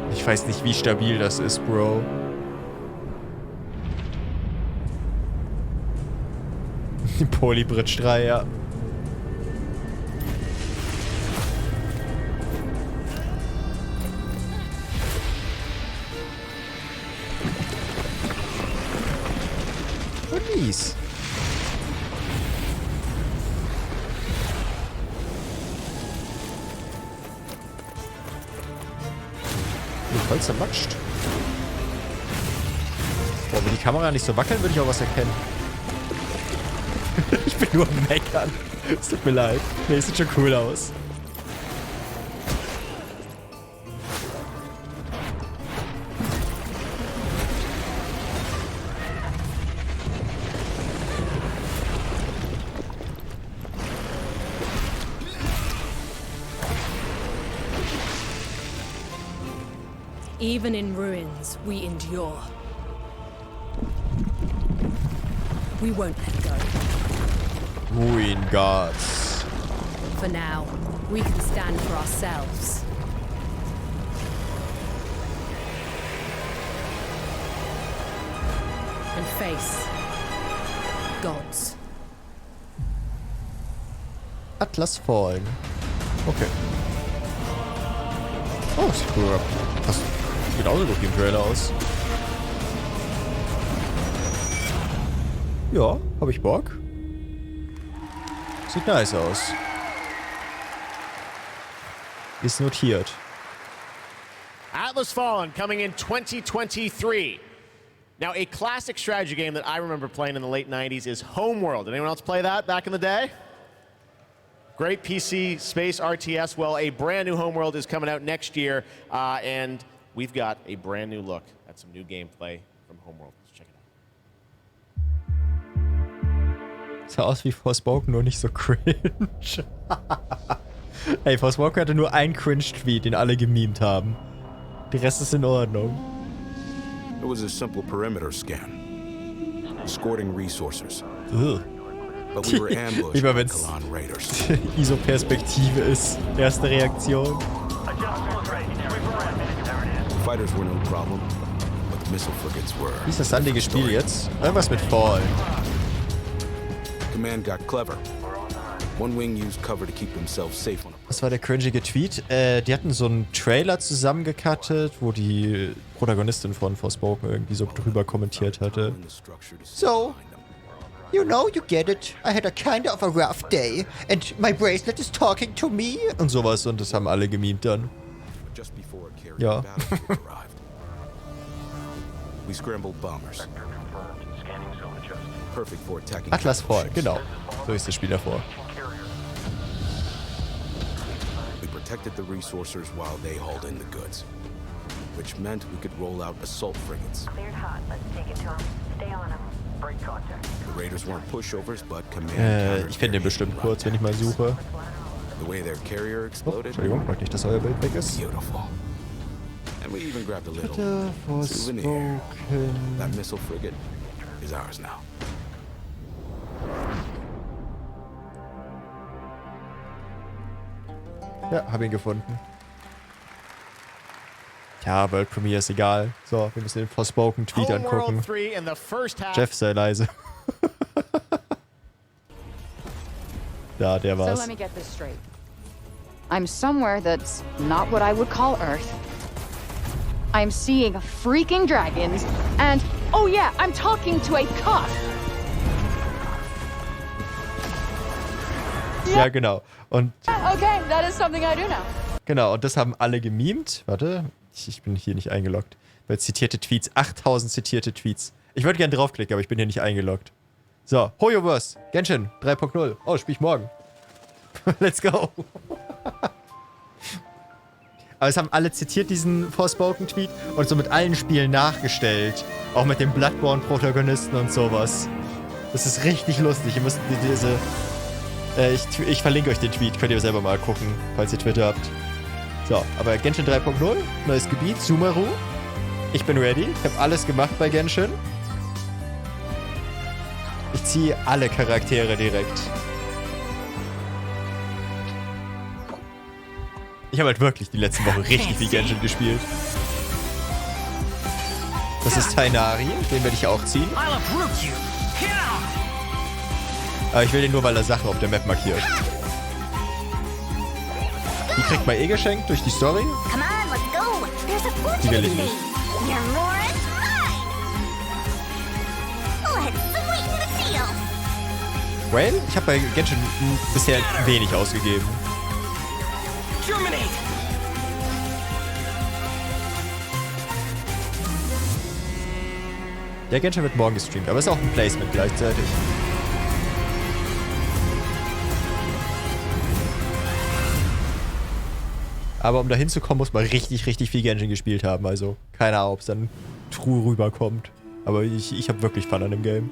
Ich weiß nicht, wie stabil das ist, Bro. Polybridge 3, ja. mies. Voll zermatscht. Boah, wenn die Kamera nicht so wackeln, würde ich auch was erkennen. Ich bin nur am Meckern. Es tut mir leid. Nee, es sieht schon cool aus. Even in ruins, we endure. We won't let go. Ruin gods. For now, we can stand for ourselves. And face gods. Atlas Fallen. Okay. Oh, sieht cool aus. Das sieht genauso gut wie im Trailer aus. Ja, hab ich Bock. Sieht nice aus. Ist notiert. Atlas Fallen coming in 2023. Now, a classic strategy game that I remember playing in the late 90s is Homeworld. Did anyone else play that back in the day? Great PC space RTS. Well, a brand new Homeworld is coming out next year, and we've got a brand new look at some new gameplay from Homeworld. Let's check it out. Sah aus wie Forspoken, nur nicht so cringe. Ey, Forspoken hatte nur einen Cringe-Tweet, den alle gemimt haben. Der Rest ist in Ordnung. It was a simple perimeter scan, escorting resources. Ugh. But we were ambushed Lieber by wenn's Kalan raiders. ISO-Perspektive ist. Erste Reaktion. Fighters were no problem, but the missile frigates were. Wie ist das sandige Spiel jetzt? Irgendwas mit Fall. Command got clever. One wing used cover to keep themselves safe on a. Was war der cringige Tweet? Die hatten so einen Trailer zusammengecuttet, wo die Protagonistin von Forspoken irgendwie so drüber kommentiert hatte. So, you know, you get it. I had a kind of a rough day and my bracelet is talking to me. Und sowas, und das haben alle gemimt dann. Ja. We scrambled bombers. Perfect for attacking. Atlas Fall, genau. So ist das Spiel davor. We protected the resourcers while they hauled in the goods, which meant we could roll out assault frigates. Cleared hot. Let's take it to them. Stay on them. Break contact. The raiders weren't pushovers, but command. Ich finde den bestimmt kurz, wenn ich mal suche. The way their carrier Oh, exploded. Entschuldigung, wollte nicht, dass euer Bild weg ist. Beautiful. And we even grabbed a little souvenir. That missile frigate is ours now. Ja, hab ihn gefunden. Ja, World Premiere ist egal. So, wir müssen den Forspoken-Tweet angucken. Jeff, sei leise. Ja, der war's. So let me get this straight. I'm somewhere that's not what I would call Earth. I'm seeing freaking dragons, and oh yeah, I'm talking to a cop. Ja, genau. Und Okay, that is something I do now. genau, und das haben alle gemimt. Warte, ich bin hier nicht eingeloggt. Weil zitierte Tweets, 8000 zitierte Tweets. Ich würde gerne draufklicken, aber ich bin hier nicht eingeloggt. So, Hoyoverse, Genshin 3.0. Oh, spiel ich morgen. Let's go. Aber es haben alle zitiert, diesen Forspoken-Tweet, und so mit allen Spielen nachgestellt. Auch mit den Bloodborne-Protagonisten und sowas. Das ist richtig lustig. Ihr müsst diese... Ich verlinke euch den Tweet, könnt ihr selber mal gucken, falls ihr Twitter habt. So, aber Genshin 3.0, neues Gebiet, Sumeru. Ich bin ready, ich habe alles gemacht bei Genshin. Ich ziehe alle Charaktere direkt. Ich habe halt wirklich die letzte Woche richtig viel Genshin gespielt. Das ist Tainari, den werde ich auch ziehen. Aber ich will den nur, weil er Sachen auf der Map markiert. Die kriegt man eh geschenkt durch die Story. Die will ich nicht. Well, ich habe bei Genshin bisher wenig ausgegeben. Germinate! Ja, Genshin wird morgen gestreamt, aber ist auch ein Placement gleichzeitig. Aber um da hinzukommen, muss man richtig, richtig viel Genshin gespielt haben. Also, keine Ahnung, ob es dann true rüberkommt. Aber ich habe wirklich Fun an dem Game.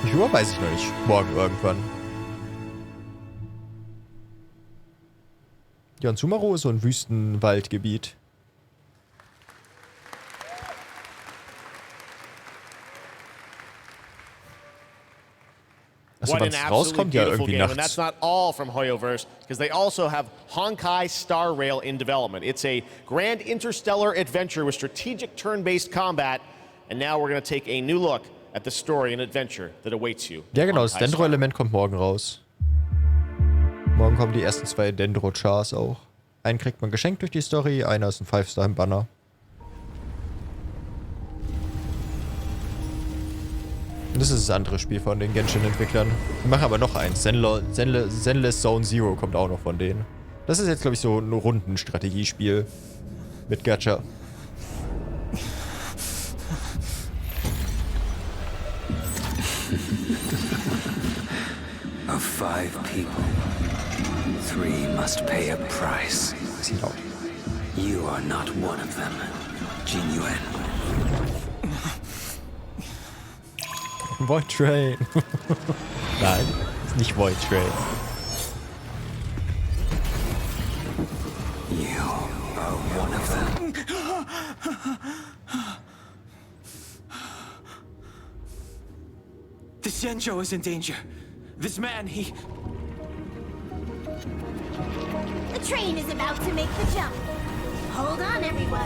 Wie viel Uhr weiß ich noch nicht. Morgen irgendwann. Sumeru ist so ein Wüstenwaldgebiet. What an absolutely beautiful game, and that's not all from Hoyoverse, because they also have Honkai Star Rail in development. It's a grand interstellar adventure with strategic turn-based combat, and now we're going to take a new look at the story and adventure that awaits you. Ja genau, das Dendro-Element kommt morgen raus. Morgen kommen die ersten 2 Dendro-Chars auch. Einen kriegt man geschenkt durch die Story, einer ist ein 5-Star im Banner. Und das ist das andere Spiel von den Genshin-Entwicklern. Wir machen aber noch eins. Zenless Zone Zero kommt auch noch von denen. Das ist jetzt, glaube ich, so ein Rundenstrategiespiel mit Gacha. Of 5 people, 3 must pay a price. You are not one of them, Jinyuan. Void Train. Nein, ist nicht Void Train. You are one of them. The Zenjo is in danger. This man, he... The train is about to make the jump. Hold on, everyone.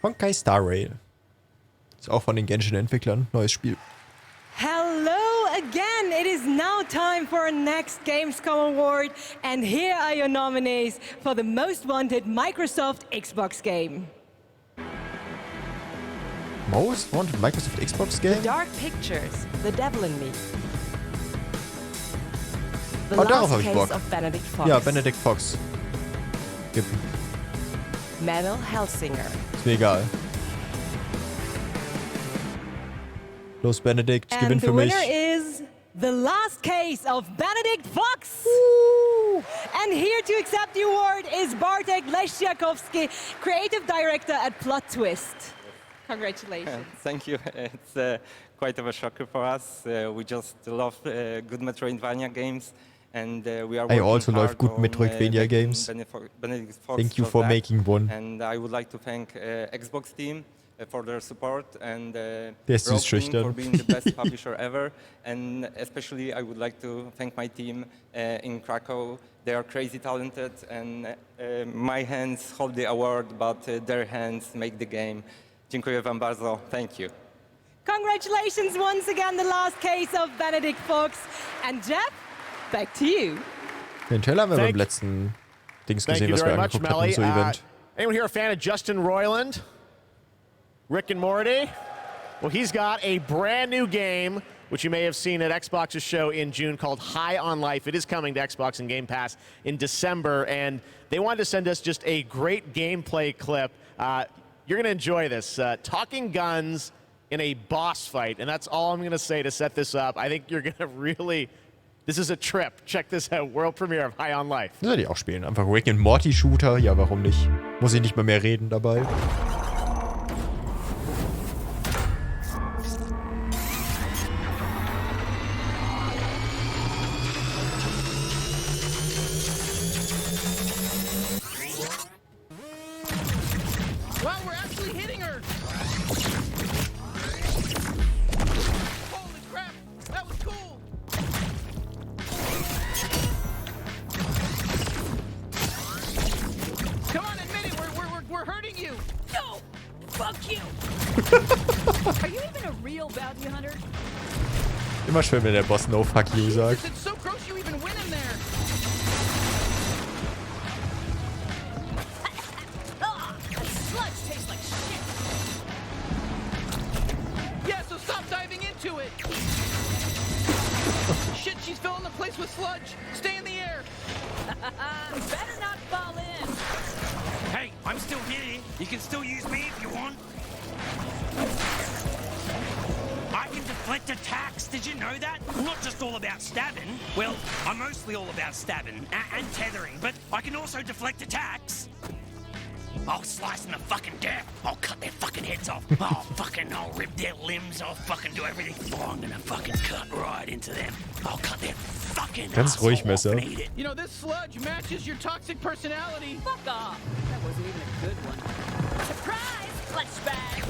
Honkai Star Rail. Ist auch von den Genshin-Entwicklern. Neues Spiel. Hello again! It is now time for our next Gamescom award, and here are your nominees for the most wanted Microsoft Xbox game. Most wanted Microsoft Xbox game? The Dark Pictures, The Devil in Me. The Darauf Last habe ich Bock. Case of Benedict Fox. Ja, Benedict Fox. Gib. Metal Hellsinger. Ist mir egal. Los, Benedict, gewinn für mich. And the winner is The Last Case of Benedict Fox. Woo! And here to accept the award is Bartek Leszczakowski, Creative Director at Plot Twist. Congratulations. Thank you. It's quite of a shocker for us. We just love good Metroidvania games. And we are I also love good Metroidvania games. Thank you for making one. And I would like to thank Xbox team for their support and Der ist süß schüchtern. for being the best publisher ever. And especially I would like to thank my team in Krakow. They are crazy talented, and my hands hold the award, but their hands make the game. Dziękuję wam bardzo. Thank you. Congratulations once again, The Last Case of Benedict Fox. And Jeff, back to you. Den Trailer haben wir beim letzten Dings gesehen, was wir angeguckt hatten, so Event. Anyone here a fan of Justin Roiland? Rick and Morty? Well, he's got a brand new game, which you may have seen at Xbox's show in June, called High on Life. It is coming to Xbox and Game Pass in December, and they wanted to send us just a great gameplay clip. You're going to enjoy this. Talking guns in a boss fight, and that's all I'm going to say to set this up. I think you're going to really... This is a trip. Check this out. World premiere of High on Life. Das soll ich auch spielen. Einfach Rick and Morty Shooter. Ja, warum nicht? Muss ich nicht mal mehr reden dabei. Wow, we're actually hitting her! Holy crap! That was cool! Come on, admit it! We're hurting you! No! Fuck you! Are you even a real bounty hunter? Immer schön, wenn der Boss No Fuck You sagt. It's so gross you even win there. That sludge tastes like shit. Yeah, so stop diving into it. Shit, she's filling the place with sludge. Stay in the air. Better not fall in. Hey, I'm still here. You can still use me if you want. I can deflect attacks. Did you know that? I'm not just all about stabbing. Well, I'm mostly all about stabbing and tethering, but I can also deflect attacks. I'll slice them to fucking death. I'll cut their fucking heads off. I'll rip their limbs off. Fucking do everything. Oh, I'm gonna fucking cut right into them. I'll cut their fucking Ganz ruhig, Messer. You know, this sludge matches your toxic personality. Fuck off. That wasn't even a good one. Surprise! Flashback!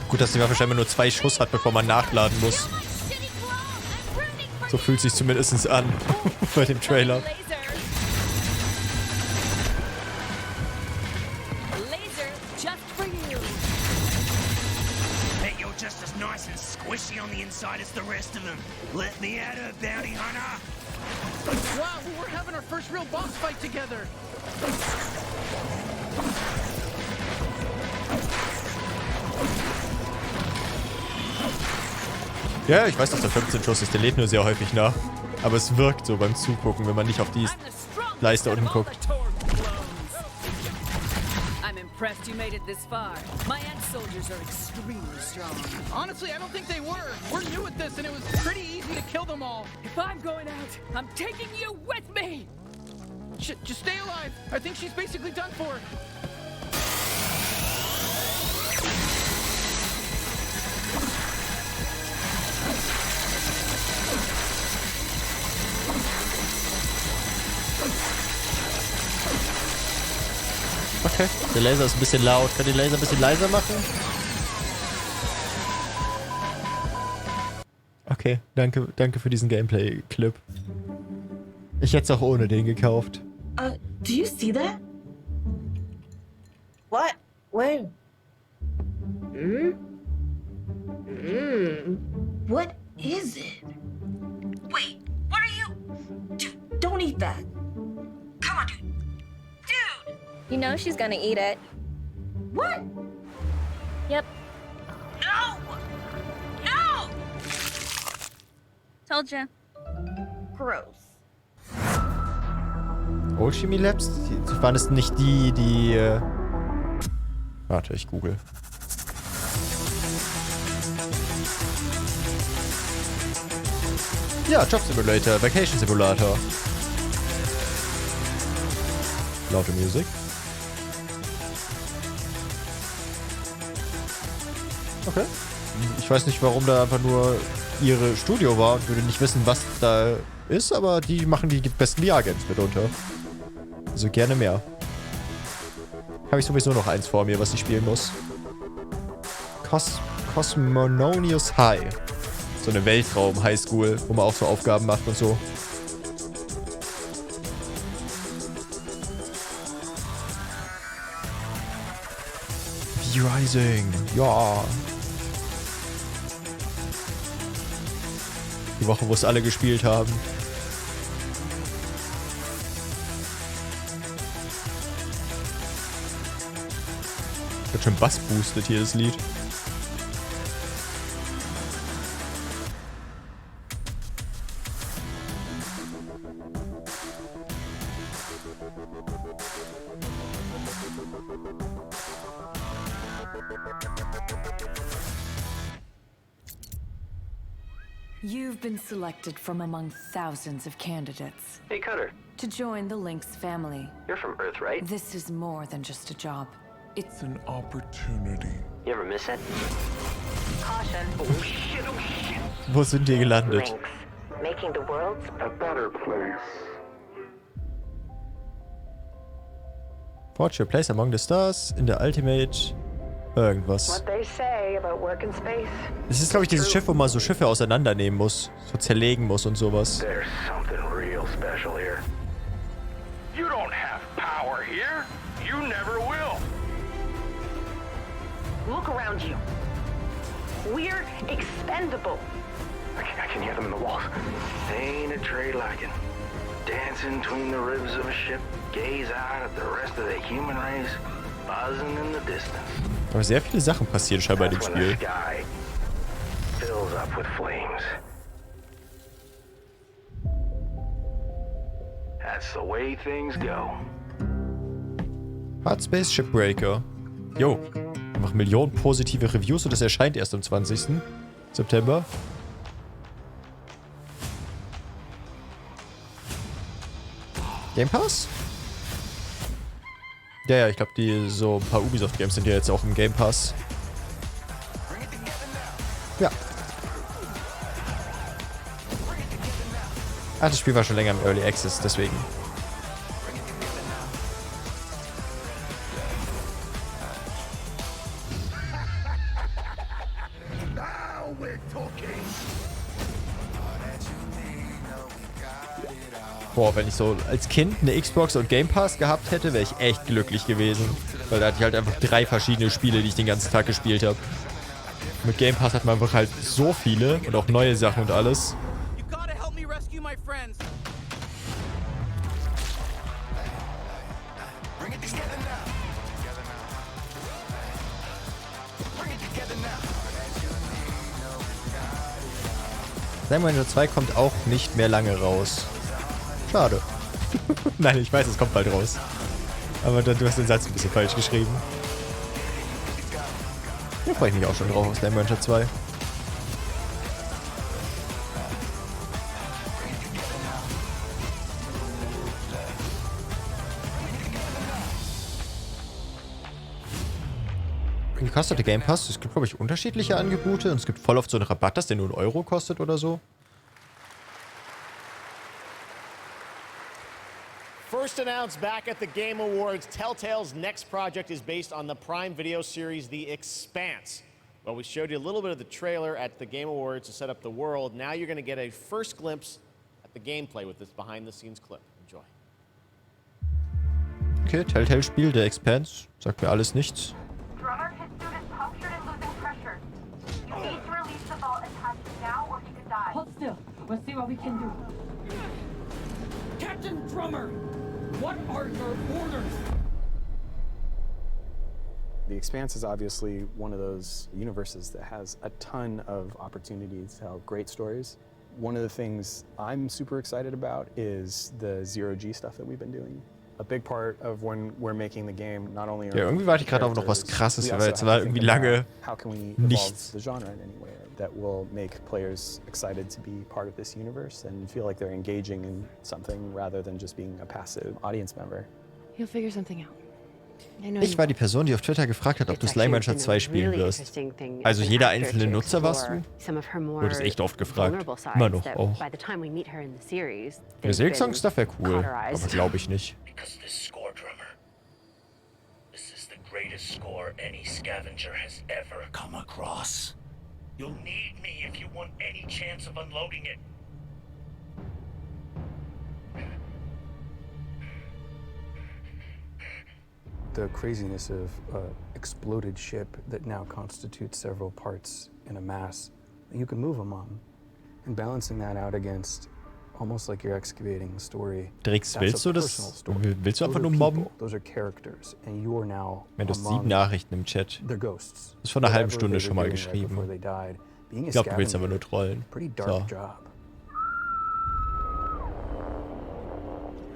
Gut, dass die Waffe scheinbar nur 2 Schuss hat, bevor man nachladen muss. So fühlt sich zumindest an bei dem Trailer. Just as nice and squishy on the inside as the rest of them. Let me at her, bounty hunter. Wow, we're having our first real boss fight together. Ja, ich weiß, dass der 15 Schuss ist. Der lädt nur sehr häufig nach. Aber es wirkt so beim Zugucken, wenn man nicht auf die Leiste unten guckt. I'm impressed you made it this far. My ant soldiers are extremely strong. Honestly, I don't think they were. We're new at this, and it was pretty easy to kill them all. If I'm going out, I'm taking you with me! Just stay alive. I think she's basically done for. Okay, der Laser ist ein bisschen laut. Kann den Laser ein bisschen leiser machen? Okay, danke für diesen Gameplay-Clip. Ich hätte es auch ohne den gekauft. Do you see that? What? Where? What is it? Wait, what are you? Dude, don't eat that. Come on, dude. Dude! You know she's gonna eat it. What? Yep. No! No! Told ya. Gross. Alchemy Labs? Waren es nicht die... Warte, ich google. Ja, Job Simulator, Vacation Simulator. Laute Musik. Okay. Ich weiß nicht, warum da einfach nur ihre Studio war und würde nicht wissen, was da ist, aber die machen die besten VR-Games mitunter. Also gerne mehr. Habe ich sowieso noch eins vor mir, was ich spielen muss. Cosmonious High. So eine Weltraum-Highschool, wo man auch so Aufgaben macht und so. Rising, ja. Die Woche, wo es alle gespielt haben. Wird schon Bass boostet hier das Lied. You've been selected from among thousands of candidates. Hey, Cutter. To join the Lynx family. You're from Earth, right? This is more than just a job. It's an opportunity. You ever miss it? Caution. Oh shit, oh shit. Wo sind die gelandet? Lynx, making the world a better place. Forge your place among the stars in der Ultimate irgendwas. What they say about work in space. Das ist, glaube ich, dieses Schiff, wo man so Schiffe auseinandernehmen muss, so zerlegen muss und sowas. There's something real special here. You don't have power here. You never will. Look around you. We're expendable. I can hear them in the walls. Ain't a trade like it. Dancing between the ribs of a ship, gaze out at the rest of the human race, buzzing in the distance. Aber sehr viele Sachen passieren scheinbar in dem That's when the Spiel. sky fills up with flames. That's the way things go. Hard Space Shipbreaker. Jo. Einfach Millionen positive Reviews und es erscheint erst am 20. September. Game Pass? Ja, ich glaube, so ein paar Ubisoft-Games sind ja jetzt auch im Game Pass. Ja. Ah, das Spiel war schon länger im Early Access, deswegen. Boah, wenn ich so als Kind eine Xbox und Game Pass gehabt hätte, wäre ich echt glücklich gewesen. Weil da hatte ich halt einfach 3 verschiedene Spiele, die ich den ganzen Tag gespielt habe. Mit Game Pass hat man einfach halt so viele und auch neue Sachen und alles. Zombey 2 kommt auch nicht mehr lange raus. Schade. Nein, ich weiß, es kommt bald raus. Aber du hast den Satz ein bisschen falsch geschrieben. Da freue ich mich auch schon drauf aus Zombey 2. Wie kostet der Game Pass? Es gibt, glaube ich, unterschiedliche Angebote und es gibt voll oft so einen Rabatt, dass der nur 1 Euro kostet oder so. First announced back at the Game Awards, Telltale's next project is based on the Prime Video series The Expanse. Well, we showed you a little bit of the trailer at the Game Awards to set up the world. Now you're going to get a first glimpse at the gameplay with this behind-the-scenes clip. Enjoy. Okay, Telltale-Spiel, The Expanse. Sagt mir alles nichts. Drummer, his suit is punctured and losing pressure. You need to release the vault attached now or he could die. Hold still. We'll see what we can do. Captain Drummer, what are your orders? The Expanse is obviously one of those universes that has a ton of opportunities to tell great stories. One of the things I'm super excited about is the Zero-G stuff that we've been doing. A big part of when we're making the game, not only Ja, irgendwie warte ich gerade auf noch was Krasses, weil jetzt war irgendwie lange nichts. the genre in any way that will make players excited to be part of this universe and feel like they're engaging in something rather than just being a passive audience member. You'll figure something out. Ich war die Person, die auf Twitter gefragt hat, ob du Zombey 2 spielen wirst. Also jeder einzelne Nutzer warst du? Wurde es echt oft gefragt. Immer noch auch. Der Silksong-Stuff wäre cool, aber glaube ich nicht. Because this score, Drummer. This is the greatest score any scavenger has ever come across. You'll need me if you want any chance of unloading it. The craziness of an exploded ship that now constitutes several parts in a mass that you can move among, and balancing that out against almost like you're excavating the story. Drix, willst du das? Willst du einfach nur mobben? Those are characters, and you are now Du hast 7 Nachrichten im Chat. Das ist vor einer halben Stunde schon mal geschrieben. Ich glaube, du willst aber nur trollen. So.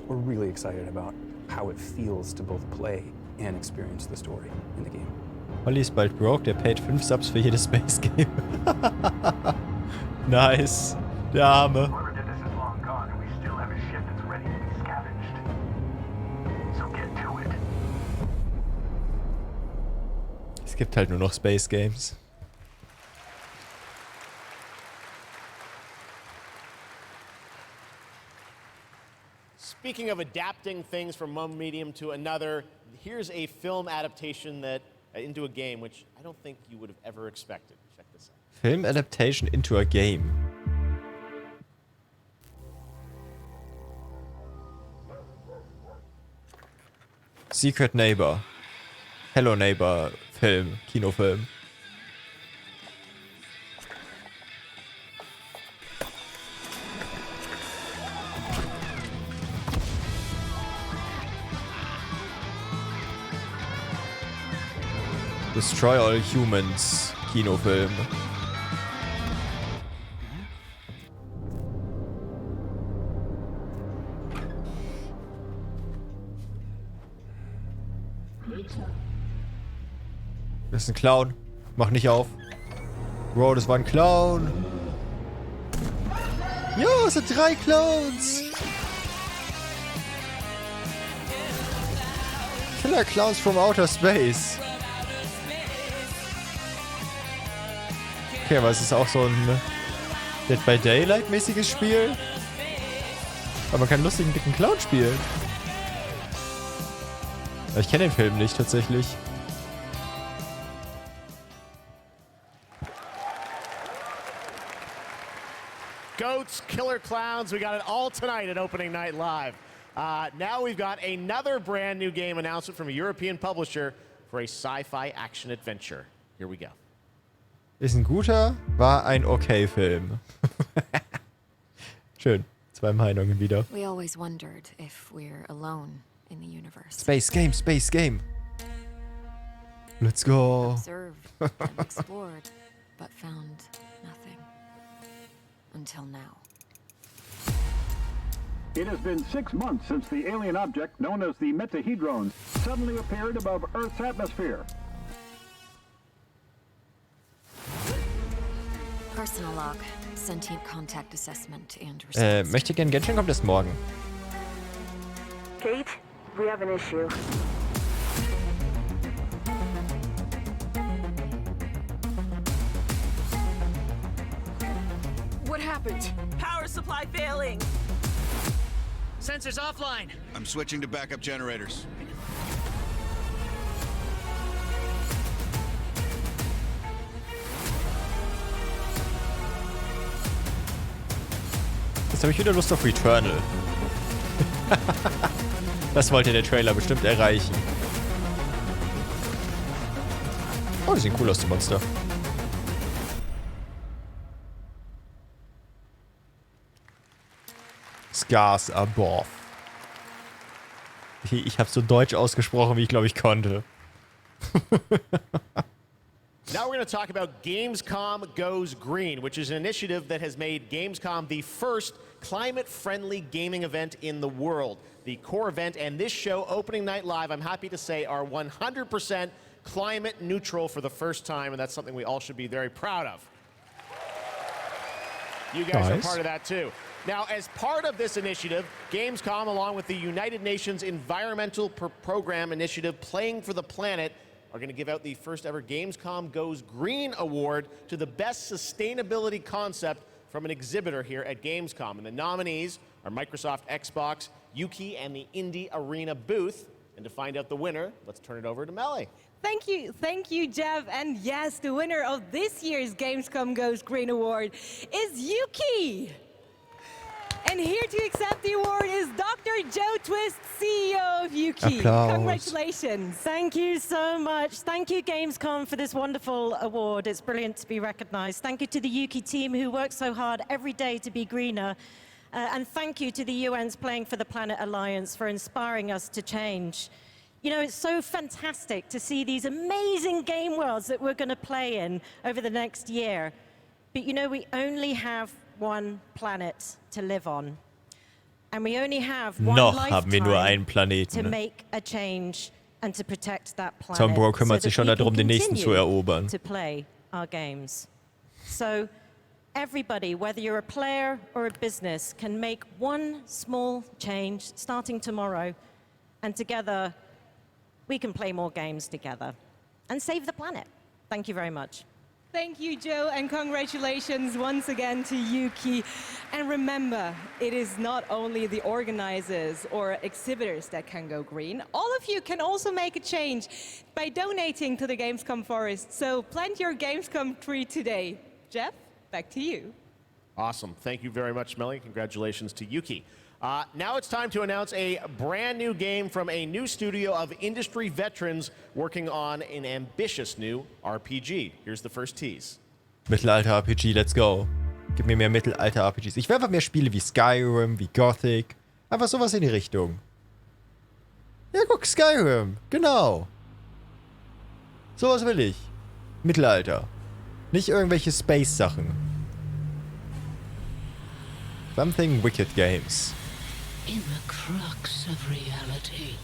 We're really excited about how it feels to both play and experience the story in the game. Holly ist bald broke, der paid 5 Subs für jedes Space Game. Nice. Der Arme. Es gibt halt nur noch Space Games. Speaking of adapting things from one medium to another, here's a film adaptation that into a game, which I don't think you would have ever expected. Check this out. Film adaptation into a game. Secret Neighbor. Hello Neighbor Film, Kinofilm. Destroy All Humans Kinofilm. Das ist ein Clown. Mach nicht auf. Bro, das war ein Clown. Ja, es sind 3 Clowns. Killer Clowns from Outer Space. Okay, aber es ist auch so ein Dead by Daylight mäßiges Spiel. Aber man kann einen lustigen dicken Clown spielen. Aber ich kenne den Film nicht tatsächlich. Goats, killer clowns, we got it all tonight at Opening Night Live. Now we've got another brand new game announcement from a European publisher for a sci-fi action adventure. Here we go. Ist ein guter, war ein okay Film. Schön. 2 Meinungen wieder. We always wondered if we're alone in the universe. Space game, space game. Let's go. Observed and explored, but found nothing. Until now. It has been 6 months since the alien object known as the Metahedron suddenly appeared above Earth's atmosphere. Personal log, sentient contact assessment and response. Möchte gern Genshin, kommt erst morgen. Kate, we have an issue. What happened? Power supply failing. Sensors offline. I'm switching to backup generators. Jetzt habe ich wieder Lust auf Returnal. Das wollte der Trailer bestimmt erreichen. Oh, die sehen cool aus, die Monster. Scars above. Ich habe so deutsch ausgesprochen, wie ich glaube ich konnte. Now we're going to talk about Gamescom Goes Green, which is an initiative that has made Gamescom the first climate-friendly gaming event in the world. The core event and this show, Opening Night Live, I'm happy to say, are 100% climate neutral for the first time, and that's something we all should be very proud of. You guys are part of that too. Now, as part of this initiative, Gamescom, along with the United Nations Environmental Program Initiative Playing for the Planet, are going to give out the first ever Gamescom Goes Green Award to the best sustainability concept from an exhibitor here at Gamescom. And the nominees are Microsoft Xbox, Yuki, and the Indie Arena booth. And to find out the winner, let's turn it over to Melly. Thank you, Jeff. And yes, the winner of this year's Gamescom Goes Green Award is Yuki. And here to accept the award is Dr. Joe Twist, CEO of Yuki. Applause. Congratulations. Thank you so much. Thank you, Gamescom, for this wonderful award. It's brilliant to be recognized. Thank you to the Yuki team who work so hard every day to be greener. And thank you to the UN's Playing for the Planet Alliance for inspiring us to change. You know, it's so fantastic to see these amazing game worlds that we're going to play in over the next year. But you know, we only have one planet to live on. And we only have one haben wir nur einen lifetime Planeten. to make a change and to protect that planet. Tom Bro kümmert so sich schon that we darum, can den nächsten zu continue erobern. to play our games. So everybody, whether you're a player or a business, can make one small change starting tomorrow, and together we can play more games together and save the planet. Thank you very much. Thank you, Joe, and congratulations once again to Yuki. And remember, it is not only the organizers or exhibitors that can go green. All of you can also make a change by donating to the Gamescom Forest. So plant your Gamescom tree today. Jeff, back to you. Awesome. Thank you very much, Melly. Congratulations to Yuki. Now it's time to announce a brand new game from a new studio of industry veterans working on an ambitious new RPG. Here's the first tease. Mittelalter-RPG, let's go. Gib mir mehr Mittelalter-RPGs. Ich will einfach mehr Spiele wie Skyrim, wie Gothic. Einfach sowas in die Richtung. Ja, guck, Skyrim. Genau. Sowas will ich. Mittelalter. Nicht irgendwelche Space-Sachen. Something Wicked Games. In the crux of reality.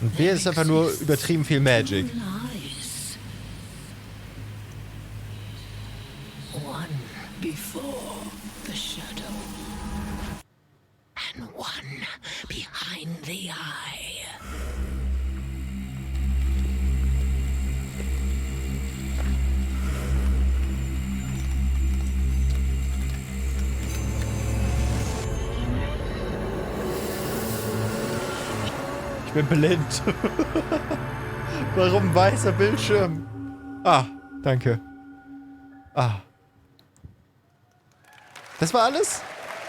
Und wer ist einfach nur übertrieben viel Magic? Lies. One before the shadow. And one behind the eye. Ich bin blind. Warum weißer Bildschirm? Ah, danke. Ah. Das war alles?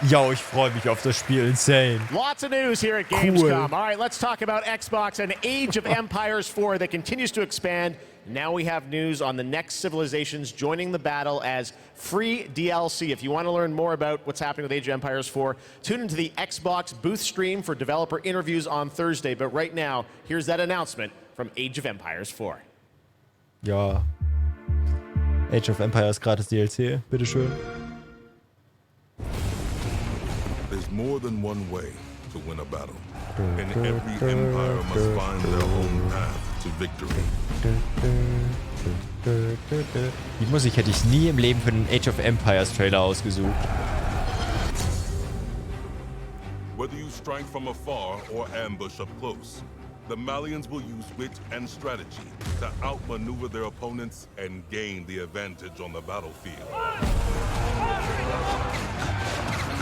Yo, ich freue mich auf das Spiel. Insane. Lots of news here at Gamescom. All right, let's talk about Xbox and Age of Empires 4 that continues to expand. Now we have news on the next civilizations joining the battle as free DLC. If you want to learn more about what's happening with Age of Empires 4, tune into the Xbox booth stream for developer interviews on Thursday. But right now, here's that announcement from Age of Empires 4. Ja. Age of Empires gratis DLC. Bitteschön. There's more than one way to win a battle. And every empire must find their own path to victory. Die Musik hätte ich nie im Leben für den Age of Empires Trailer ausgesucht. Whether you strike from afar or ambush up close, the Malians will use wit and strategy to outmaneuver their opponents and gain the advantage on the battlefield.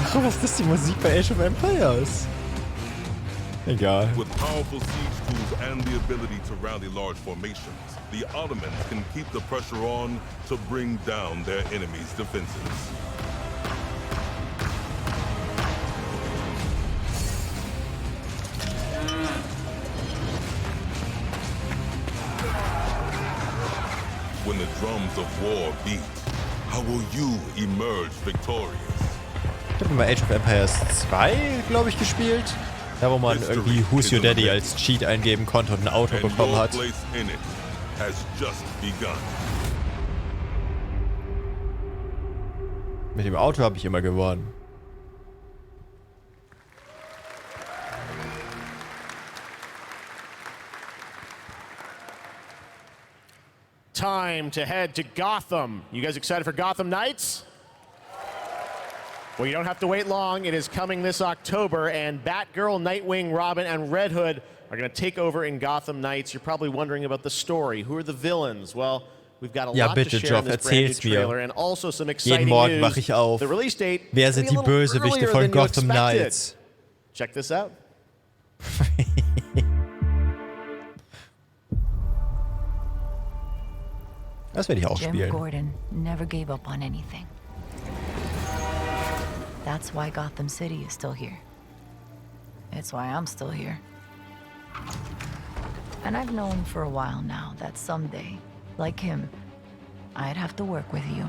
Ach, was ist das die Musik bei Age of Empires? Egal. With powerful siege tools and the ability to rally large formations, the Ottomans can keep the pressure on to bring down their enemies' defenses. When the drums of war beat, how will you emerge victorious? Ich habe mal Age of Empires 2, glaube ich, gespielt. Da, wo man irgendwie Who's Your Daddy als Cheat eingeben konnte und ein Auto bekommen hat. Mit dem Auto habe ich immer gewonnen. Time to head to Gotham. You guys excited for Gotham Knights? Well, you don't have to wait long. It is coming this October, and Batgirl, Nightwing, Robin, and Red Hood are going to take over in Gotham Knights. You're probably wondering about the story. Who are the villains? Well, we've got a lot to share in this brand new trailer, and also some exciting Jeden Morgen news. wache ich auf. The release date Wer sind die Bösewichte von Gotham Knights? Check this out. Das werde ich auch spielen. Jim Gordon never gave up on anything. That's why Gotham City is still here. It's why I'm still here. And I've known for a while now that someday, like him, I'd have to work with you.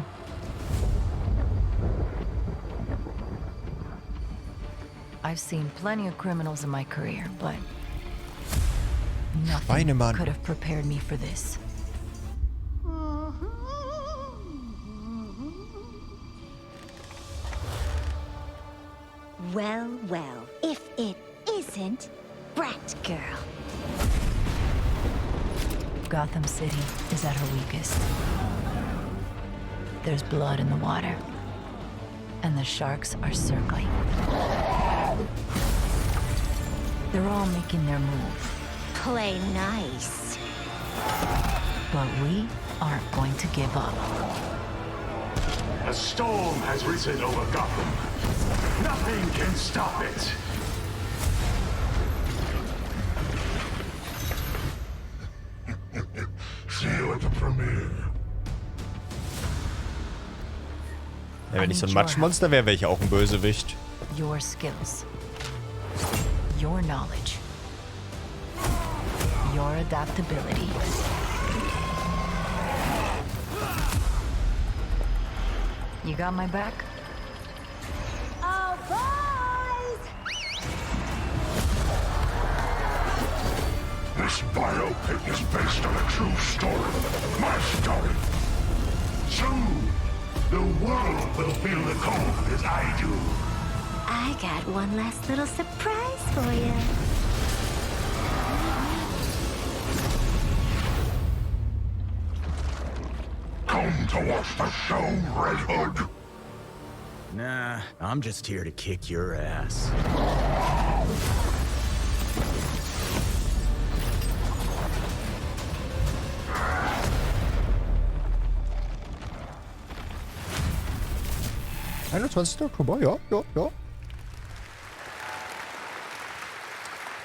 I've seen plenty of criminals in my career, but nothing could have prepared me for this. Well, well, if it isn't Brat Girl. Gotham City is at her weakest. There's blood in the water, and the sharks are circling. They're all making their move. Play nice. But we aren't going to give up. A storm has risen over Gotham. Nothing can stop it. See you at the premiere. Ja, wenn ich so ein Matschmonster wäre, wäre ich auch ein Bösewicht. Your skills. Your knowledge. Your adaptability. You got my back? Oh, boys! This biopic is based on a true story. My story. Soon, the world will feel the cold as I do. I got one last little surprise for you. Come to watch the show, Red Hood. Nah, I'm just here to kick your ass. Oktober, ja.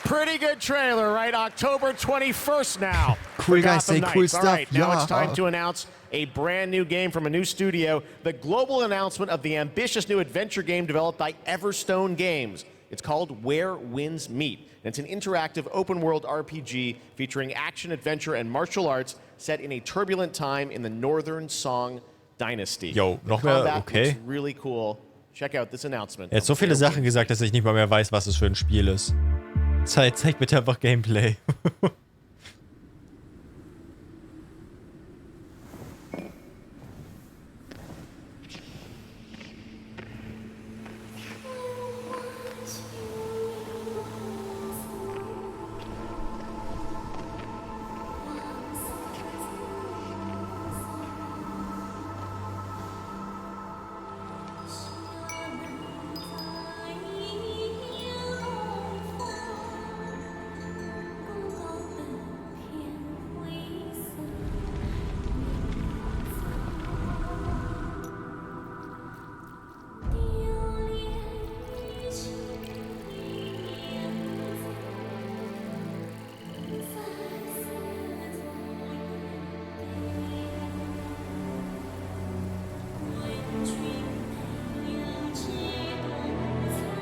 Pretty good trailer, right? October 21st now. Cool guys say cool All stuff. right, now it's time Ja. to announce a brand new game from a new studio. The global announcement of the ambitious new adventure game developed by Everstone Games. It's called Where Winds Meet. And it's an interactive open-world RPG featuring action, adventure, and martial arts set in a turbulent time in the Northern Song Dynasty. Yo, noch The mehr? combat Okay. looks really cool. Check out this announcement. Er hat so viele Sachen gesagt, dass ich nicht mal mehr weiß, was es für ein Spiel ist. Zeig bitte einfach Gameplay.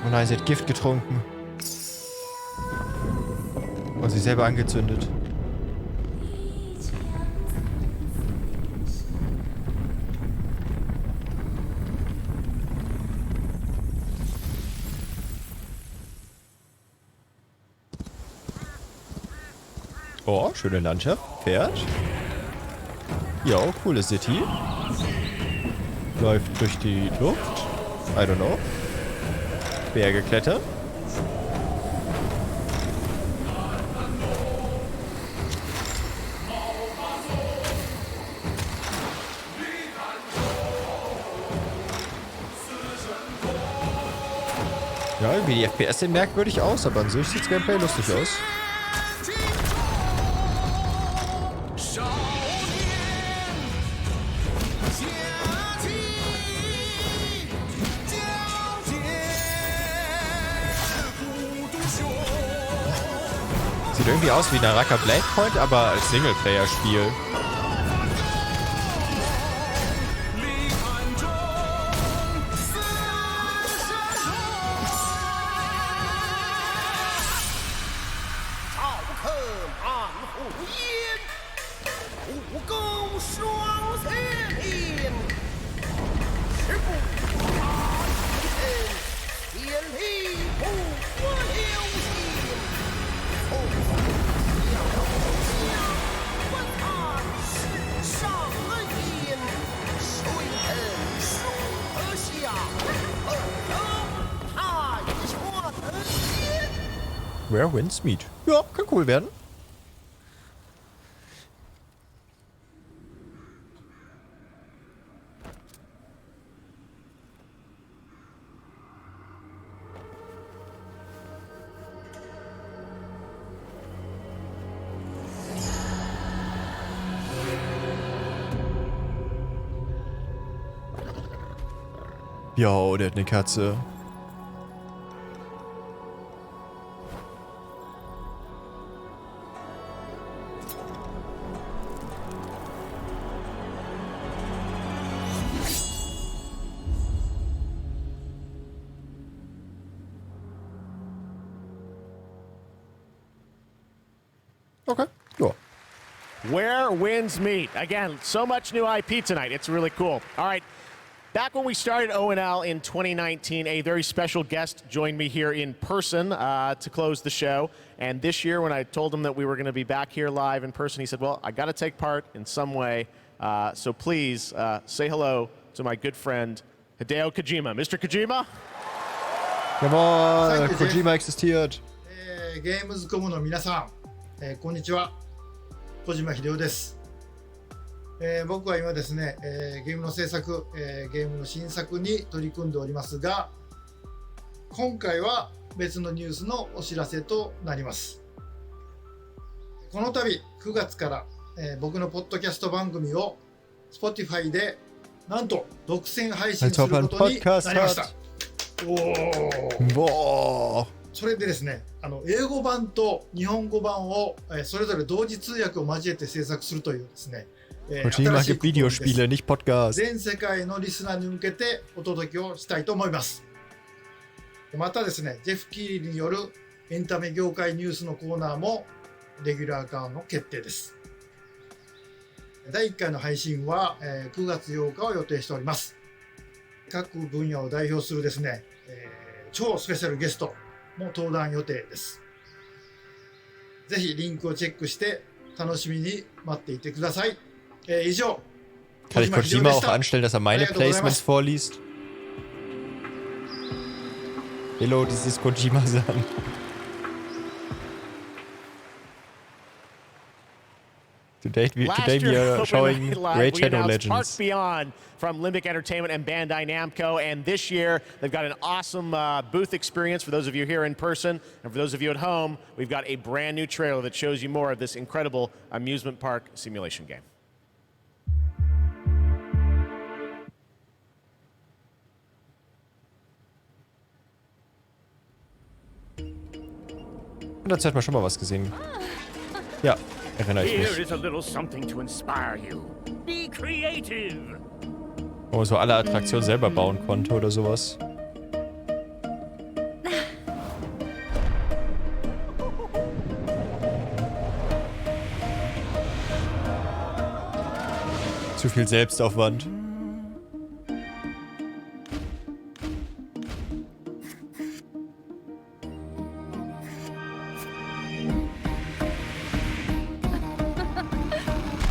Oh nein, sie hat Gift getrunken. Und sich selber angezündet. Oh, schöne Landschaft. Pferd. Ja, coole City. Läuft durch die Luft. I don't know. Berge klettern. Ja, irgendwie die FPS sehen merkwürdig aus, aber an sich sieht das Gameplay lustig aus. Sieht irgendwie aus wie Naraka Blade Point, aber als Singleplayer-Spiel. Where Winds Meet. Ja, kann cool werden. Jo, der hat eine Katze. Okay, ja. Where Winds Meet. Again, so much new IP tonight. It's really cool. All right. Back when we started ONL in 2019, a very special guest joined me here in person to close the show. And this year, when I told him that we were going to be back here live in person, he said, well, I got to take part in some way. So please say hello to my good friend, Hideo Kojima. Mr. Kojima? Jawohl, Kojima existiert. Gamescom の皆さん、こんにちは。小島秀夫です。僕は今ですね、ゲームの制作、ゲームの新作に取り組んでおりますが、今回は別のニュースのお知らせとなります。この度9月から、僕のポッドキャスト番組を Spotify でなんと独占配信することになりました。おー。それでですね、英語版と日本語版を、それぞれ同時通訳を交えて制作するというですね、Kojima gibt Videospiele, nicht Podcast. 全世界のリスナーに向けてお届けをしたいと思います。またですね、ジェフ・キーリによるエンタメ業界ニュースのコーナーもレギュラー化の決定です。第1回の配信は9月8日を予定しております。各分野を代表するですね、超スペシャルゲストも登壇予定です。ぜひリンクをチェックして楽しみに待っていてください。以上。Kann ich Kojima auch anstellen, dass er meine Placements vorliest? Hello, this is Kojima-san. Today we are showing Great Shadow Legends. Beyond from Limbic Entertainment and Bandai Namco, and this year they've got an awesome booth experience for those of you here in person, and for those of you at home, we've got a brand new trailer that shows you more of this incredible amusement park simulation game. Dazu hat man schon mal was gesehen. Ja, erinnere ich mich. Wo man so alle Attraktionen selber bauen konnte oder sowas. Zu viel Selbstaufwand.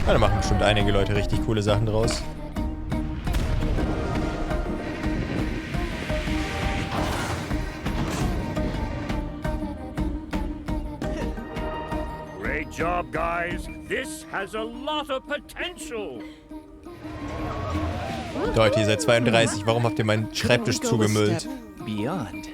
Ja, da machen bestimmt einige Leute richtig coole Sachen draus. Great job, guys. This has a lot of potential. Leute, ihr seid 32. Warum habt ihr meinen Schreibtisch zugemüllt? Beyond.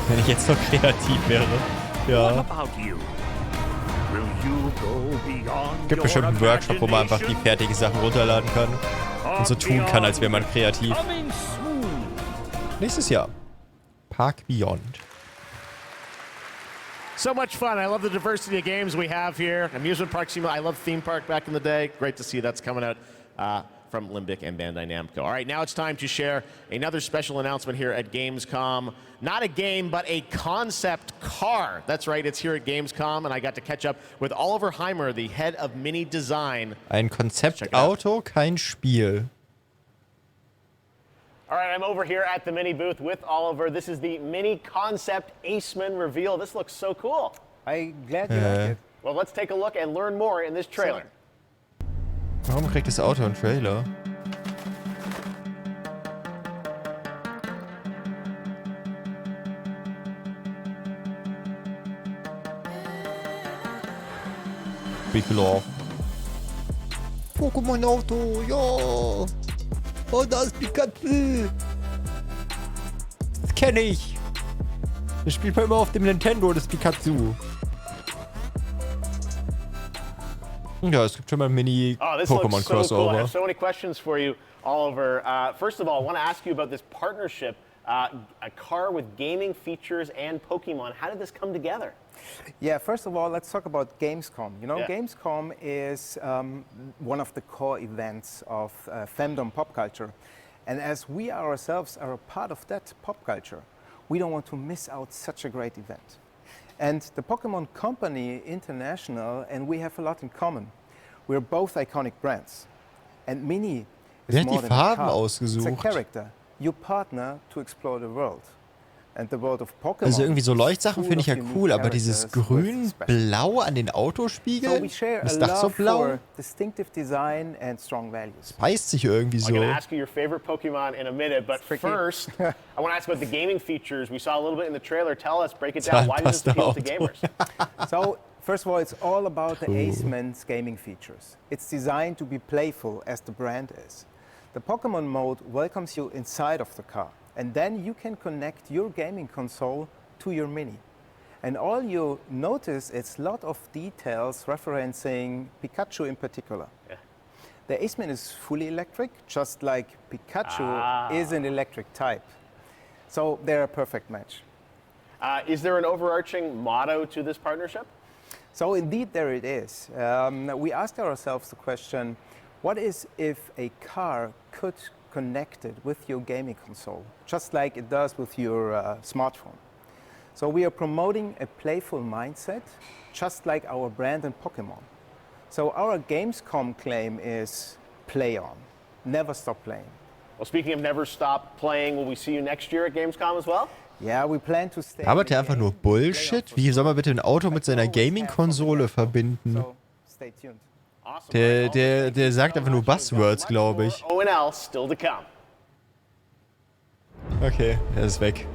Wenn ich jetzt noch kreativ wäre. Ja. Gibt bestimmt einen Workshop, wo man einfach die fertigen Sachen runterladen kann und so tun kann, als wäre man kreativ. Nächstes Jahr. Park Beyond. So much fun. I love the diversity of games we have here. Amusement Park Simulator. I love Theme Park back in the day. Great to see that's coming out from Limbic and Bandai Namco. All right, now it's time to share another special announcement here at Gamescom. Not a game, but a concept car. That's right, it's here at Gamescom, and I got to catch up with Oliver Heimer, the head of Mini Design. Ein Konzeptauto, kein Spiel. All right, I'm over here at the Mini booth with Oliver. This is the Mini Concept Aceman reveal. This looks so cool. I'm glad you like it. Well, let's take a look and learn more in this trailer. Warum kriegt das Auto einen Trailer? Bicolor. Pokémon-Auto, ja! Oh, da ist Pikachu! Das kenne ich! Das spielt man immer auf dem Nintendo, das Pikachu. Ja, es gibt schon mal ein Mini-Pokémon-Crossover. I have so many questions for you, Oliver. First of all, I want to ask you about this partnership A car with gaming features and Pokemon. How did this come together? Yeah, first of all, let's talk about Gamescom. You know, Yeah. Gamescom is one of the core events of fandom pop culture. And as we ourselves are a part of that pop culture, we don't want to miss out such a great event. And the Pokemon Company International and we have a lot in common. We're both iconic brands. And Mini Wer is hat more die than a Farben car. It's a ausgesucht? character. You partner to explore the world. And the world of Pokemon. Also irgendwie so Leuchtsachen full finde ich ja of unique cool, aber dieses characters with grün-blau an den So Autospiegeln, we share a das Dach so love blau, for distinctive design and strong values. beißt sich irgendwie I'm so. going to ask you your favorite Pokemon in a minute, but tricky. first, I want to ask about the gaming features. We saw a little bit in the trailer. Tell us, break it down. Why does this appeal to gamers? So, first of all, it's all about the Aceman's gaming features. It's designed to be playful, as the brand is. The Pokemon mode welcomes you inside of the car, and then you can connect your gaming console to your Mini. And all you notice is a lot of details referencing Pikachu in particular. Yeah. The Aceman is fully electric, just like Pikachu is an electric type. So they're a perfect match. Is there an overarching motto to this partnership? So indeed there it is. We asked ourselves the question, what is if a car could connect it with your gaming console, just like it does with your smartphone? So we are promoting a playful mindset, just like our brand in Pokemon. So our Gamescom claim is play on, never stop playing. Well, speaking of never stop playing, will we see you next year at Gamescom as well? Yeah, we plan to stay. Aber der einfach nur Bullshit? Wie soll man bitte ein Auto mit seiner Gaming-Konsole verbinden? So stay tuned. Der sagt einfach nur Buzzwords, glaube ich. ONL still to come. Okay, er ist weg.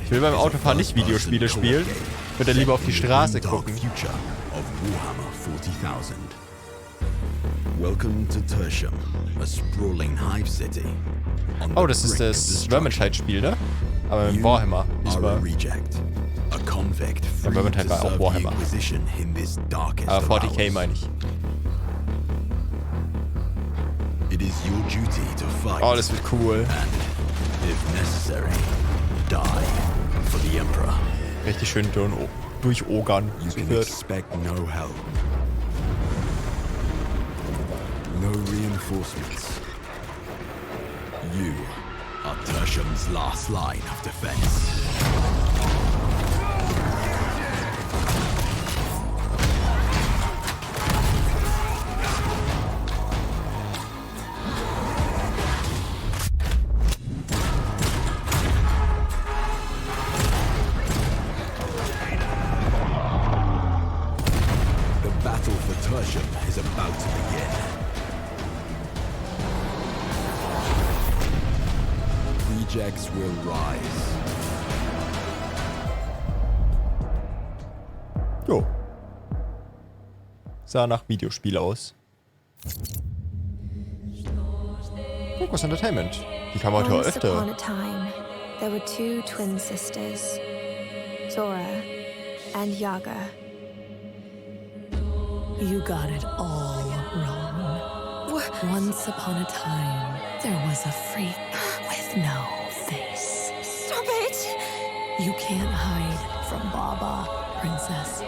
Ich will beim Autofahren nicht Videospiele spielen. Ich würde lieber auf die Straße gucken. Welcome to Tertium, a sprawling hive city. Oh, das ist das Vermintide-Spiel, ne? Aber im Warhammer, nicht wahr? A convict Ja, Vermintide war auch Warhammer. Aber 40k meine ich. It is your duty to fight. Oh, das wird cool. And, if necessary, die for the Emperor. Richtig schön durchogern. You can expect no help. No reinforcements. You are Tertium's last line of defense. The battle for Tertium is about to begin. Rejects will rise. Jo. Sah nach Videospiel aus. Focus Entertainment. Die kam heute Once öfter. upon a time, there were two twin sisters, Zora and Yaga. You got it all wrong. Once upon a time, there was a freak with no face. Stop it! You can't hide from Baba, princess.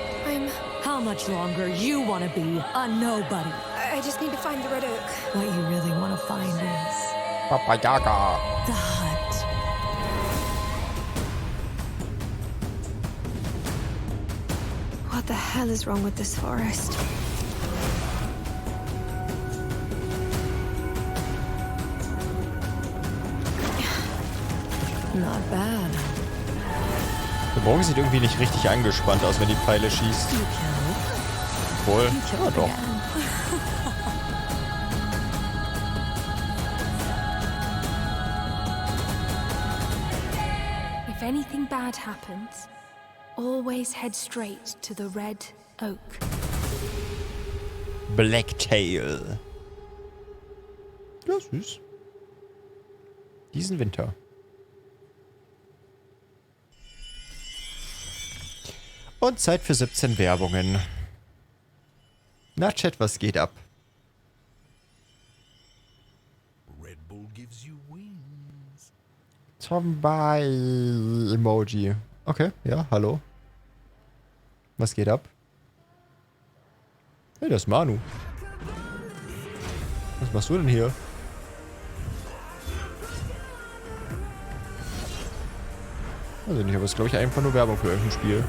How much longer you want to be a nobody? I just need to find the Red Oak. What you really want to find is Papa Yaga. the hut. What the hell is wrong with this forest? Not bad. Der Bogen sieht irgendwie nicht richtig angespannt aus, wenn die Pfeile schießt. Obwohl, ja doch. If anything bad happens, always head straight to the Red Oak. Blacktail. Ja, süß. Diesen Winter. Und Zeit für 17 Werbungen. Na Chat, was geht ab? Zombey-Emoji. Okay, ja, hallo. Was geht ab? Hey, das ist Manu. Was machst du denn hier? Also nicht, aber es ist, glaube ich, einfach nur Werbung für irgendein Spiel.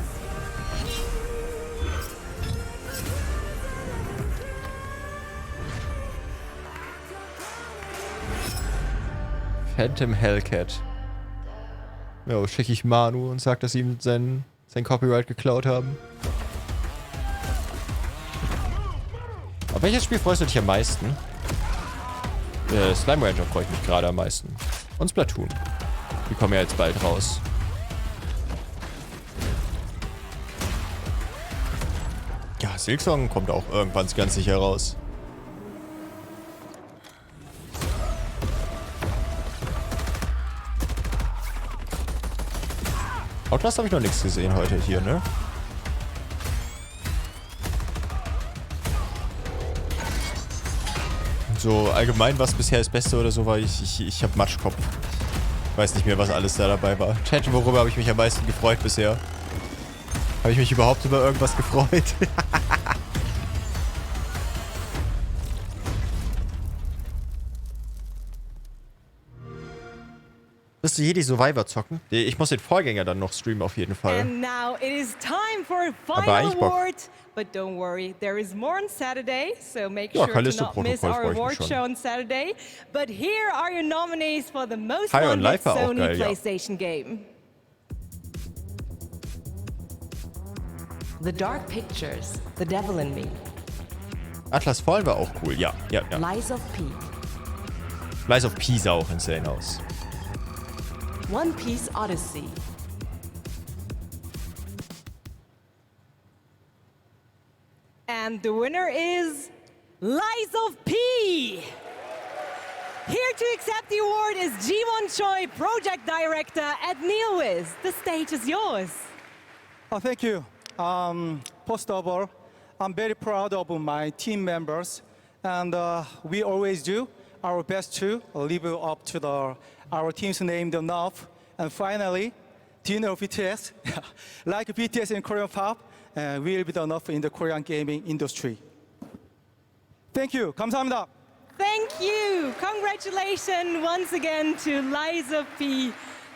Phantom Hellcat. Ja, schicke ich Manu und sag, dass sie ihm sein Copyright geklaut haben. Auf welches Spiel freust du dich am meisten? Slime Rancher freue ich mich gerade am meisten. Und Splatoon. Die kommen ja jetzt bald raus. Ja, Silksong kommt auch irgendwann ganz sicher raus. Outlast habe ich noch nichts gesehen heute hier, ne? So allgemein, was bisher das Beste oder so war, ich hab Matschkopf. Weiß nicht mehr, was alles da dabei war. Chat, worüber habe ich mich am meisten gefreut bisher? Habe ich mich überhaupt über irgendwas gefreut? Wirst du Jedi Survivor zocken? Ich muss den Vorgänger dann noch streamen auf jeden Fall. And now it is time for a Aber final eigentlich Bock. award. But don't worry, there is more on Saturday, so make Ja, sure to not miss Callisto-Protokoll our freue ich mich award schon. show on Saturday. But here are your nominees for the most High on wanted Life war auch Sony geil, ja. PlayStation game. The Dark Pictures, The Devil in Me, Atlas Fallen war auch cool, ja. Lies of P, Lies of P sah auch insane aus. One Piece Odyssey, And the winner is Lies of P. Here to accept the award is Ji-won Choi, Project Director at NeoWiz. The stage is yours. Oh, thank you. First of all, I'm very proud of my team members, and we always do our best to live up to our team's name enough. And finally, do you know BTS? Like BTS in Korean pop, will be enough in the Korean gaming industry. Thank you. 감사합니다. Thank you. Congratulations once again to Lies of P.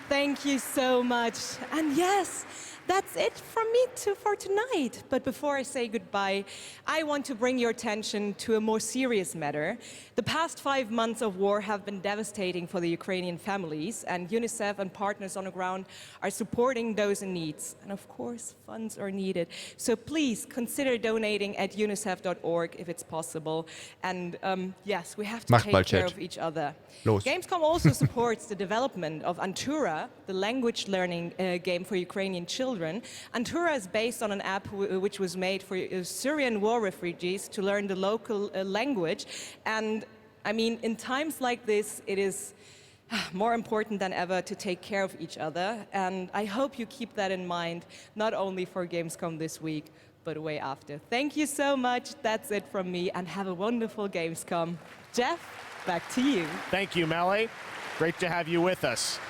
Thank you so much. And yes, that's it from me for tonight. But before I say goodbye, I want to bring your attention to a more serious matter. The past 5 months of war have been devastating for the Ukrainian families, and UNICEF and partners on the ground are supporting those in need. And of course, funds are needed. So please consider donating at unicef.org if it's possible. And yes, we have to Macht mal, take care Chat. of each other. Los. Gamescom also supports the development of Antura, the language learning game for Ukrainian children. Antura is based on an app which was made for Syrian war refugees to learn the local language. And I mean, in times like this, it is more important than ever to take care of each other. And I hope you keep that in mind, not only for Gamescom this week, but way after. Thank you so much. That's it from me, and have a wonderful Gamescom. Jeff, back to you. Thank you, Melly. Great to have you with us.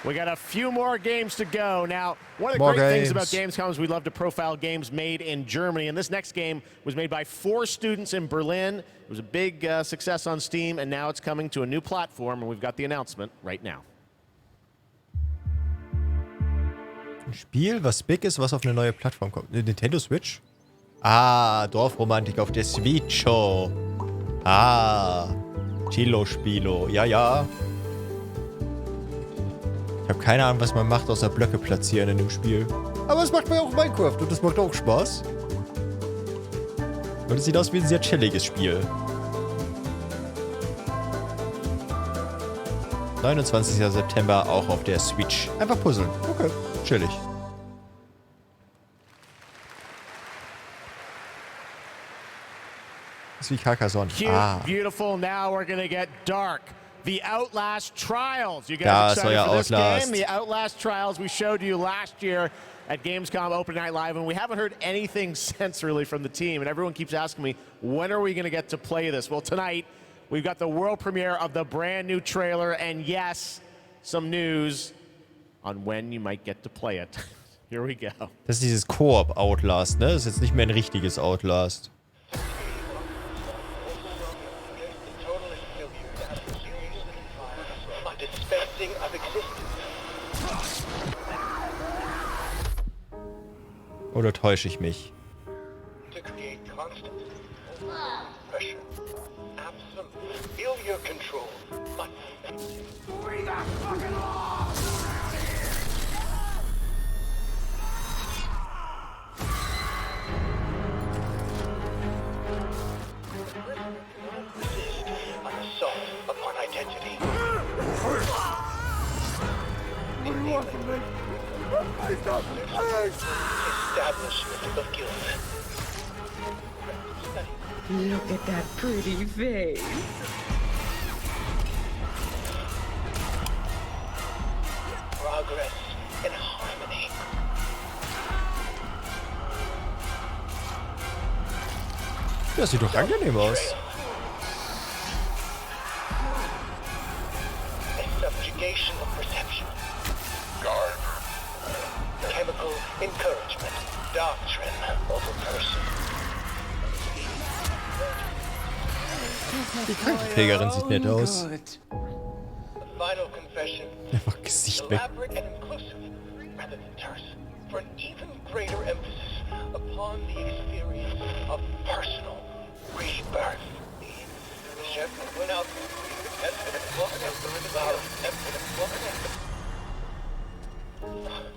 We got a few more games to go. Now, one of the More great things about games. Gamescom is we love to profile games made in Germany. And this next game was made by 4 students in Berlin. It was a big success on Steam, and now it's coming to a new platform, and we've got the announcement right now. Ein Spiel, was big ist, was auf eine neue Plattform kommt. Eine Nintendo Switch? Ah, Dorfromantik auf der Switch. Oh. Ah. Chilo Spilo. Ja, ja. Ich habe keine Ahnung, was man macht, außer Blöcke platzieren in dem Spiel. Aber es macht mir auch Minecraft und es macht auch Spaß. Und es sieht aus wie ein sehr chilliges Spiel. 29. September auch auf der Switch. Einfach puzzeln. Okay, chillig. Das ist wie Carcassonne. Cute, Ah. beautiful. Now we're going to get dark. The Outlast Trials. You guys Ja, excited so ja, for this Outlast. game? The Outlast Trials we showed you last year at Gamescom Open Night Live, and we haven't heard anything since really from the team, and everyone keeps asking me, when are we going to get to play this? Well, tonight, we've got the world premiere of the brand new trailer, and yes, some news on when you might get to play it. Here we go. Das ist dieses Koop Outlast, ne? Das ist jetzt nicht mehr ein richtiges Outlast. Oder täusche ich mich? Establishment of guilt. Look at that pretty face. Progress and harmony. Das sieht doch angenehm aus. A subjugation of perception. Guard. Chemical encouragement. Doctrine over person. Die Krankenpflegerin sieht nett aus. Final confession. Einfach Gesicht weg. Elaborate and inclusive, rather than terse, for an even greater emphasis upon the experience of personal rebirth.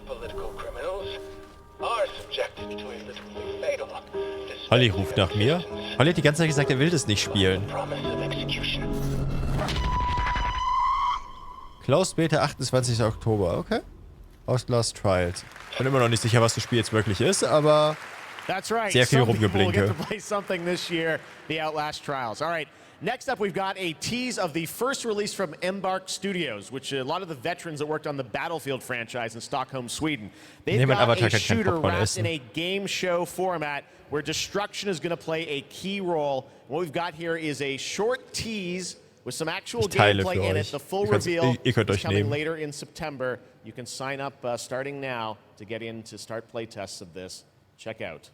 Political criminals are subjected to a literally fatal. Holly ruft nach mir. Holly hat die ganze Zeit gesagt, er will das nicht spielen. Closed Beta 28. Oktober, okay. Outlast Trials. Bin immer noch nicht sicher, was das Spiel jetzt wirklich ist, aber sehr viel Rumgeblinke. Something this year, the Outlast Trials. All right. Next up, we've got a tease of the first release from Embark Studios, which a lot of the veterans that worked on the Battlefield franchise in Stockholm, Sweden. They've got a shooter wrapped in a game show format where destruction is going to play a key role. What we've got here is a short tease with some actual gameplay in it. The full reveal is coming later in September. You can sign up starting now to get in to start playtests of this. Check out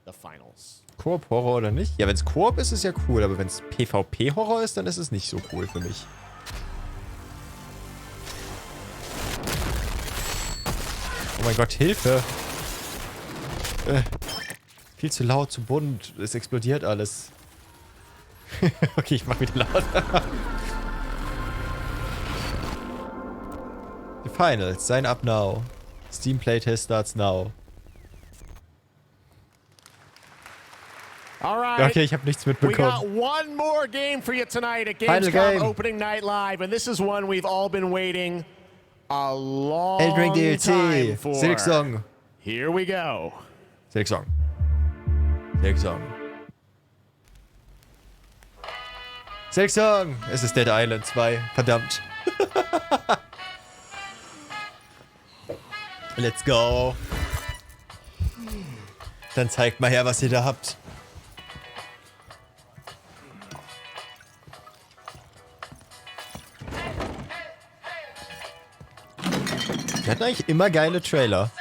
the finals. Koop-Horror oder nicht? Ja, wenn es Koop ist, ist ja cool, aber wenn es PvP-Horror ist, dann ist es nicht so cool für mich. Oh mein Gott, Hilfe! Viel zu laut, zu bunt, es explodiert alles. Okay, ich mach wieder laut. The Finals, sign up now. Steam Playtest starts now. All right. Okay, ich habe nichts mitbekommen. We got one more game for you tonight at Gamescom opening night live, and this is one we've all been waiting a long time for. Silksong. Here we go. Silksong. Silksong. Silksong! Es ist Dead Island 2. Verdammt. Let's go. Dann zeigt mal her, was ihr da habt. Die hatten eigentlich immer geile Trailer.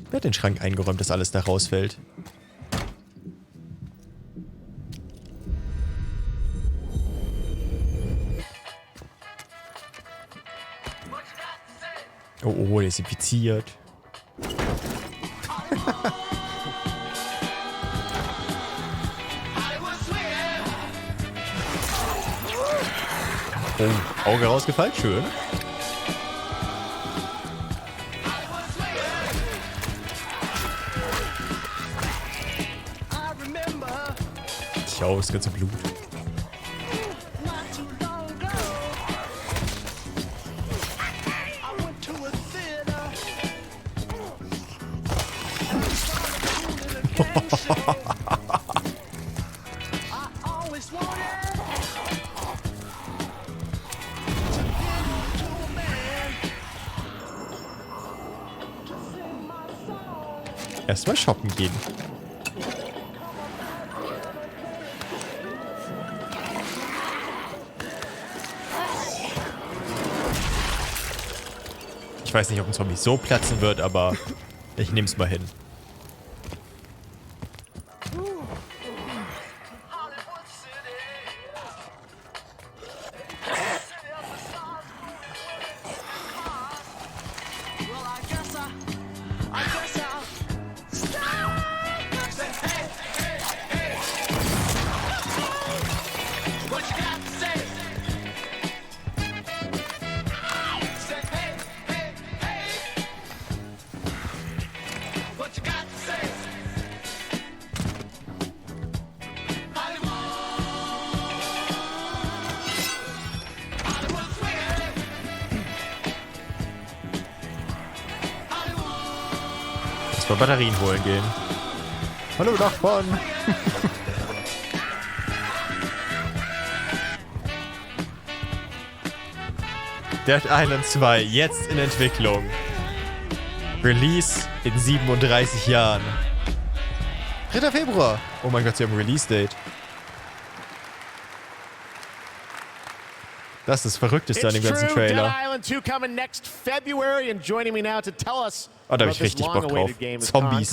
Wer hat den Schrank eingeräumt, dass alles da rausfällt? Oh, oh, der ist infiziert. Oh, Auge rausgefallen, schön. Tja, das ganze Blut. Erstmal shoppen gehen. Ich weiß nicht, ob ein Zombie so platzen wird, aber ich nehme es mal hin. Mal Batterien holen gehen. Hallo Nachbarn! Dead Island 2, jetzt in Entwicklung. Release in 37 Jahren. 3. Februar. Oh mein Gott, sie haben Release-Date. Das ist das Verrückteste an dem ganzen Trailer. Dead Island 2 coming next February and joining me now to tell us da habe ich richtig Bock drauf. Zombies.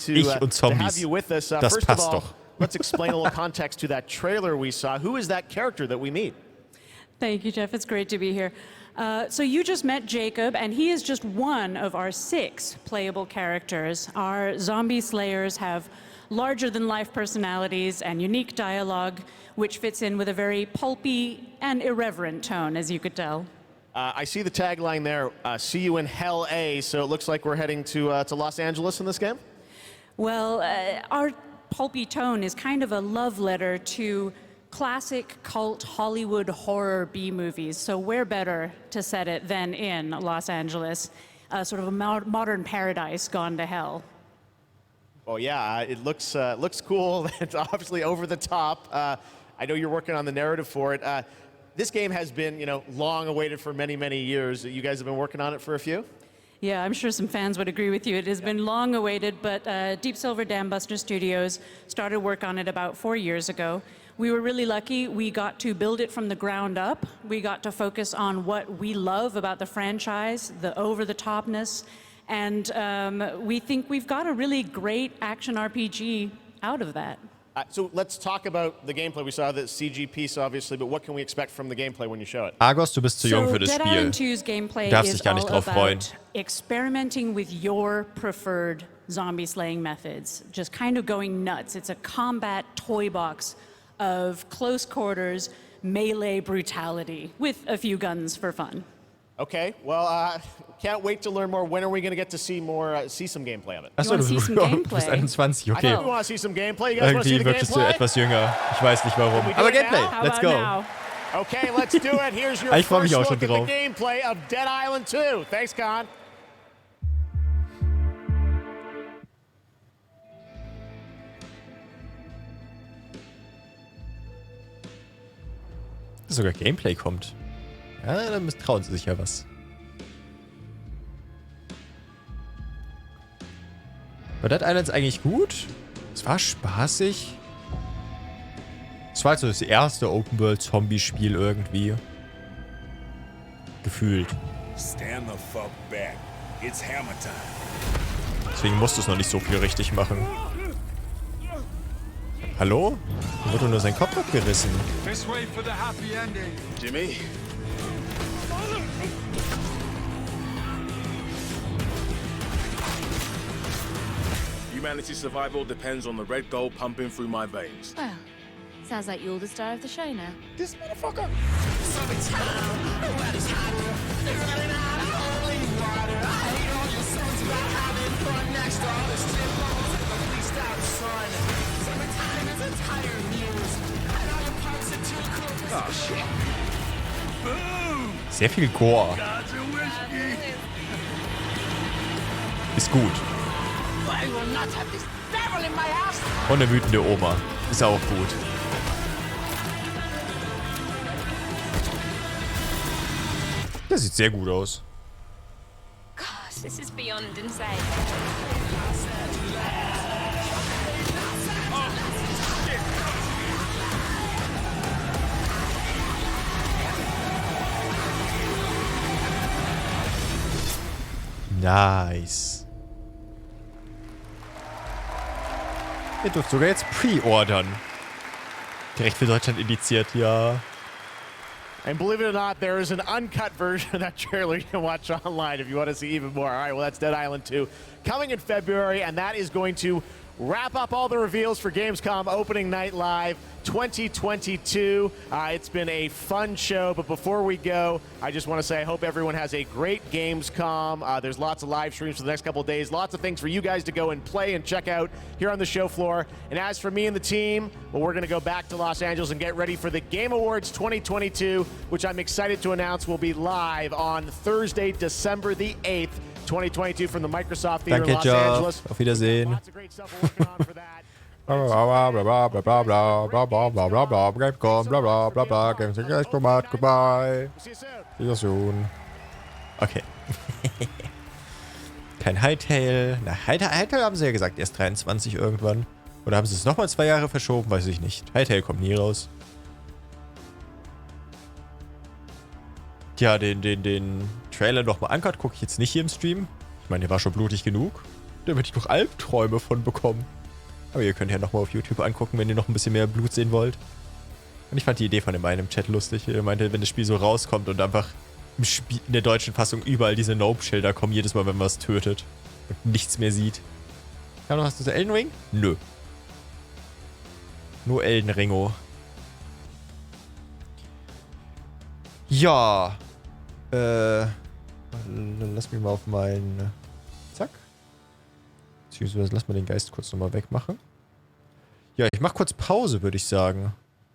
Ich und Zombies. Das passt doch. Let's explain a little context to that trailer we saw. Who is that character that we meet? Thank you, Jeff. It's great to be here. So you just met Jacob, and he is just one of our 6 playable characters. Our zombie slayers have larger-than-life personalities and unique dialogue, which fits in with a very pulpy and irreverent tone, as you could tell. I see the tagline there, see you in Hell A, so it looks like we're heading to Los Angeles in this game? Well, our pulpy tone is kind of a love letter to classic cult Hollywood horror B-movies, so where better to set it than in Los Angeles, sort of a modern paradise gone to hell. Oh yeah, it looks cool. It's obviously over the top. I know you're working on the narrative for it. This game has been, long awaited for many, many years. You guys have been working on it for a few? Yeah, I'm sure some fans would agree with you. It has been long awaited, but Deep Silver Dambuster Studios started work on it about 4 years ago. We were really lucky. We got to build it from the ground up. We got to focus on what we love about the franchise, the over-the-topness, and we think we've got a really great action RPG out of that. So let's talk about the gameplay. We saw the CG piece, obviously, but what can we expect from the gameplay when you show it? Argos, du bist zu jung für das Dead Spiel. Island 2's gameplay Darfst is dich gar nicht all drauf freuen. about experimenting with your preferred zombie slaying methods, just kind of going nuts. It's a combat toy box of close quarters melee brutality with a few guns for fun. Okay, well, can't wait to learn more. When are we going to get to see more, see some gameplay of it? Achso, du bist 21, okay. I know we want to see some gameplay. You guys want to see the wirktest du gameplay? etwas jünger. Ich weiß nicht warum. Aber Gameplay, let's go. Now? Okay, let's do it. Here's your Ich freu mich first auch look schon at drauf. the gameplay of Dead Island 2. Thanks, Con. Dass sogar Gameplay kommt. Ja, dann trauen sie sich ja was. War Dead Island eigentlich gut? Es war spaßig. Es war halt so das erste Open-World-Zombie-Spiel irgendwie. Gefühlt. Stand the fuck back. It's hammer time. Deswegen musst du es noch nicht so viel richtig machen. Hallo? Da wurde nur sein Kopf abgerissen. This way for the happy ending. Jimmy. Humanity's survival depends on the red gold pumping through my veins. Well, sounds like you're the star of the show now. This motherfucker. Oh shit. Boom. Sehr viel Gore. Ist gut. Und eine wütende Oma. Ist auch gut. Das sieht sehr gut aus. Gosh, this is beyond insane. Nice. Ihr dürft sogar jetzt pre-ordern. Direkt für Deutschland indiziert, ja. And believe it or not, there is an uncut version of that trailer you can watch online if you want to see even more. All right, well, that's Dead Island 2 coming in February, and that is going to wrap up all the reveals for Gamescom Opening Night Live 2022. It's been a fun show, but before we go, I just want to say I hope everyone has a great Gamescom. There's lots of live streams for the next couple of days, lots of things for you guys to go and play and check out here on the show floor. And as for me and the team, well, we're going to go back to Los Angeles and get ready for the Game Awards 2022, which I'm excited to announce will be live on Thursday, December the 8th, 2022 from the Microsoft Theater in Los Angeles. Auf Wiedersehen. Lots of great stuff we're working on for that. Bla bla bla bla bla bla bla bla bla bla bla Gamescom bla bla bla bla Gamescom goodbye. See you soon. Okay. Kein Hightail. Na, Hightail haben sie ja gesagt, erst 23 irgendwann. Oder haben sie es nochmal 2 Jahre verschoben? Weiß ich nicht. Hightail kommt nie raus. Tja, den Trailer nochmal ankert, gucke ich jetzt nicht hier im Stream. Ich meine, der war schon blutig genug. Da würde ich noch Albträume von bekommen. Aber ihr könnt ja nochmal auf YouTube angucken, wenn ihr noch ein bisschen mehr Blut sehen wollt. Und ich fand die Idee von dem einen im Chat lustig. Er meinte, wenn das Spiel so rauskommt und einfach im Spiel, in der deutschen Fassung überall diese Nope-Schilder kommen, jedes Mal, wenn man was tötet. Und nichts mehr sieht. Ja, noch hast du so Elden Ring? Nö. Nur Elden Ringo. Ja. Lass mich mal auf meinen... Zack. Beziehungsweise lass mal den Geist kurz nochmal wegmachen. Ja, ich mach kurz Pause, würde ich sagen.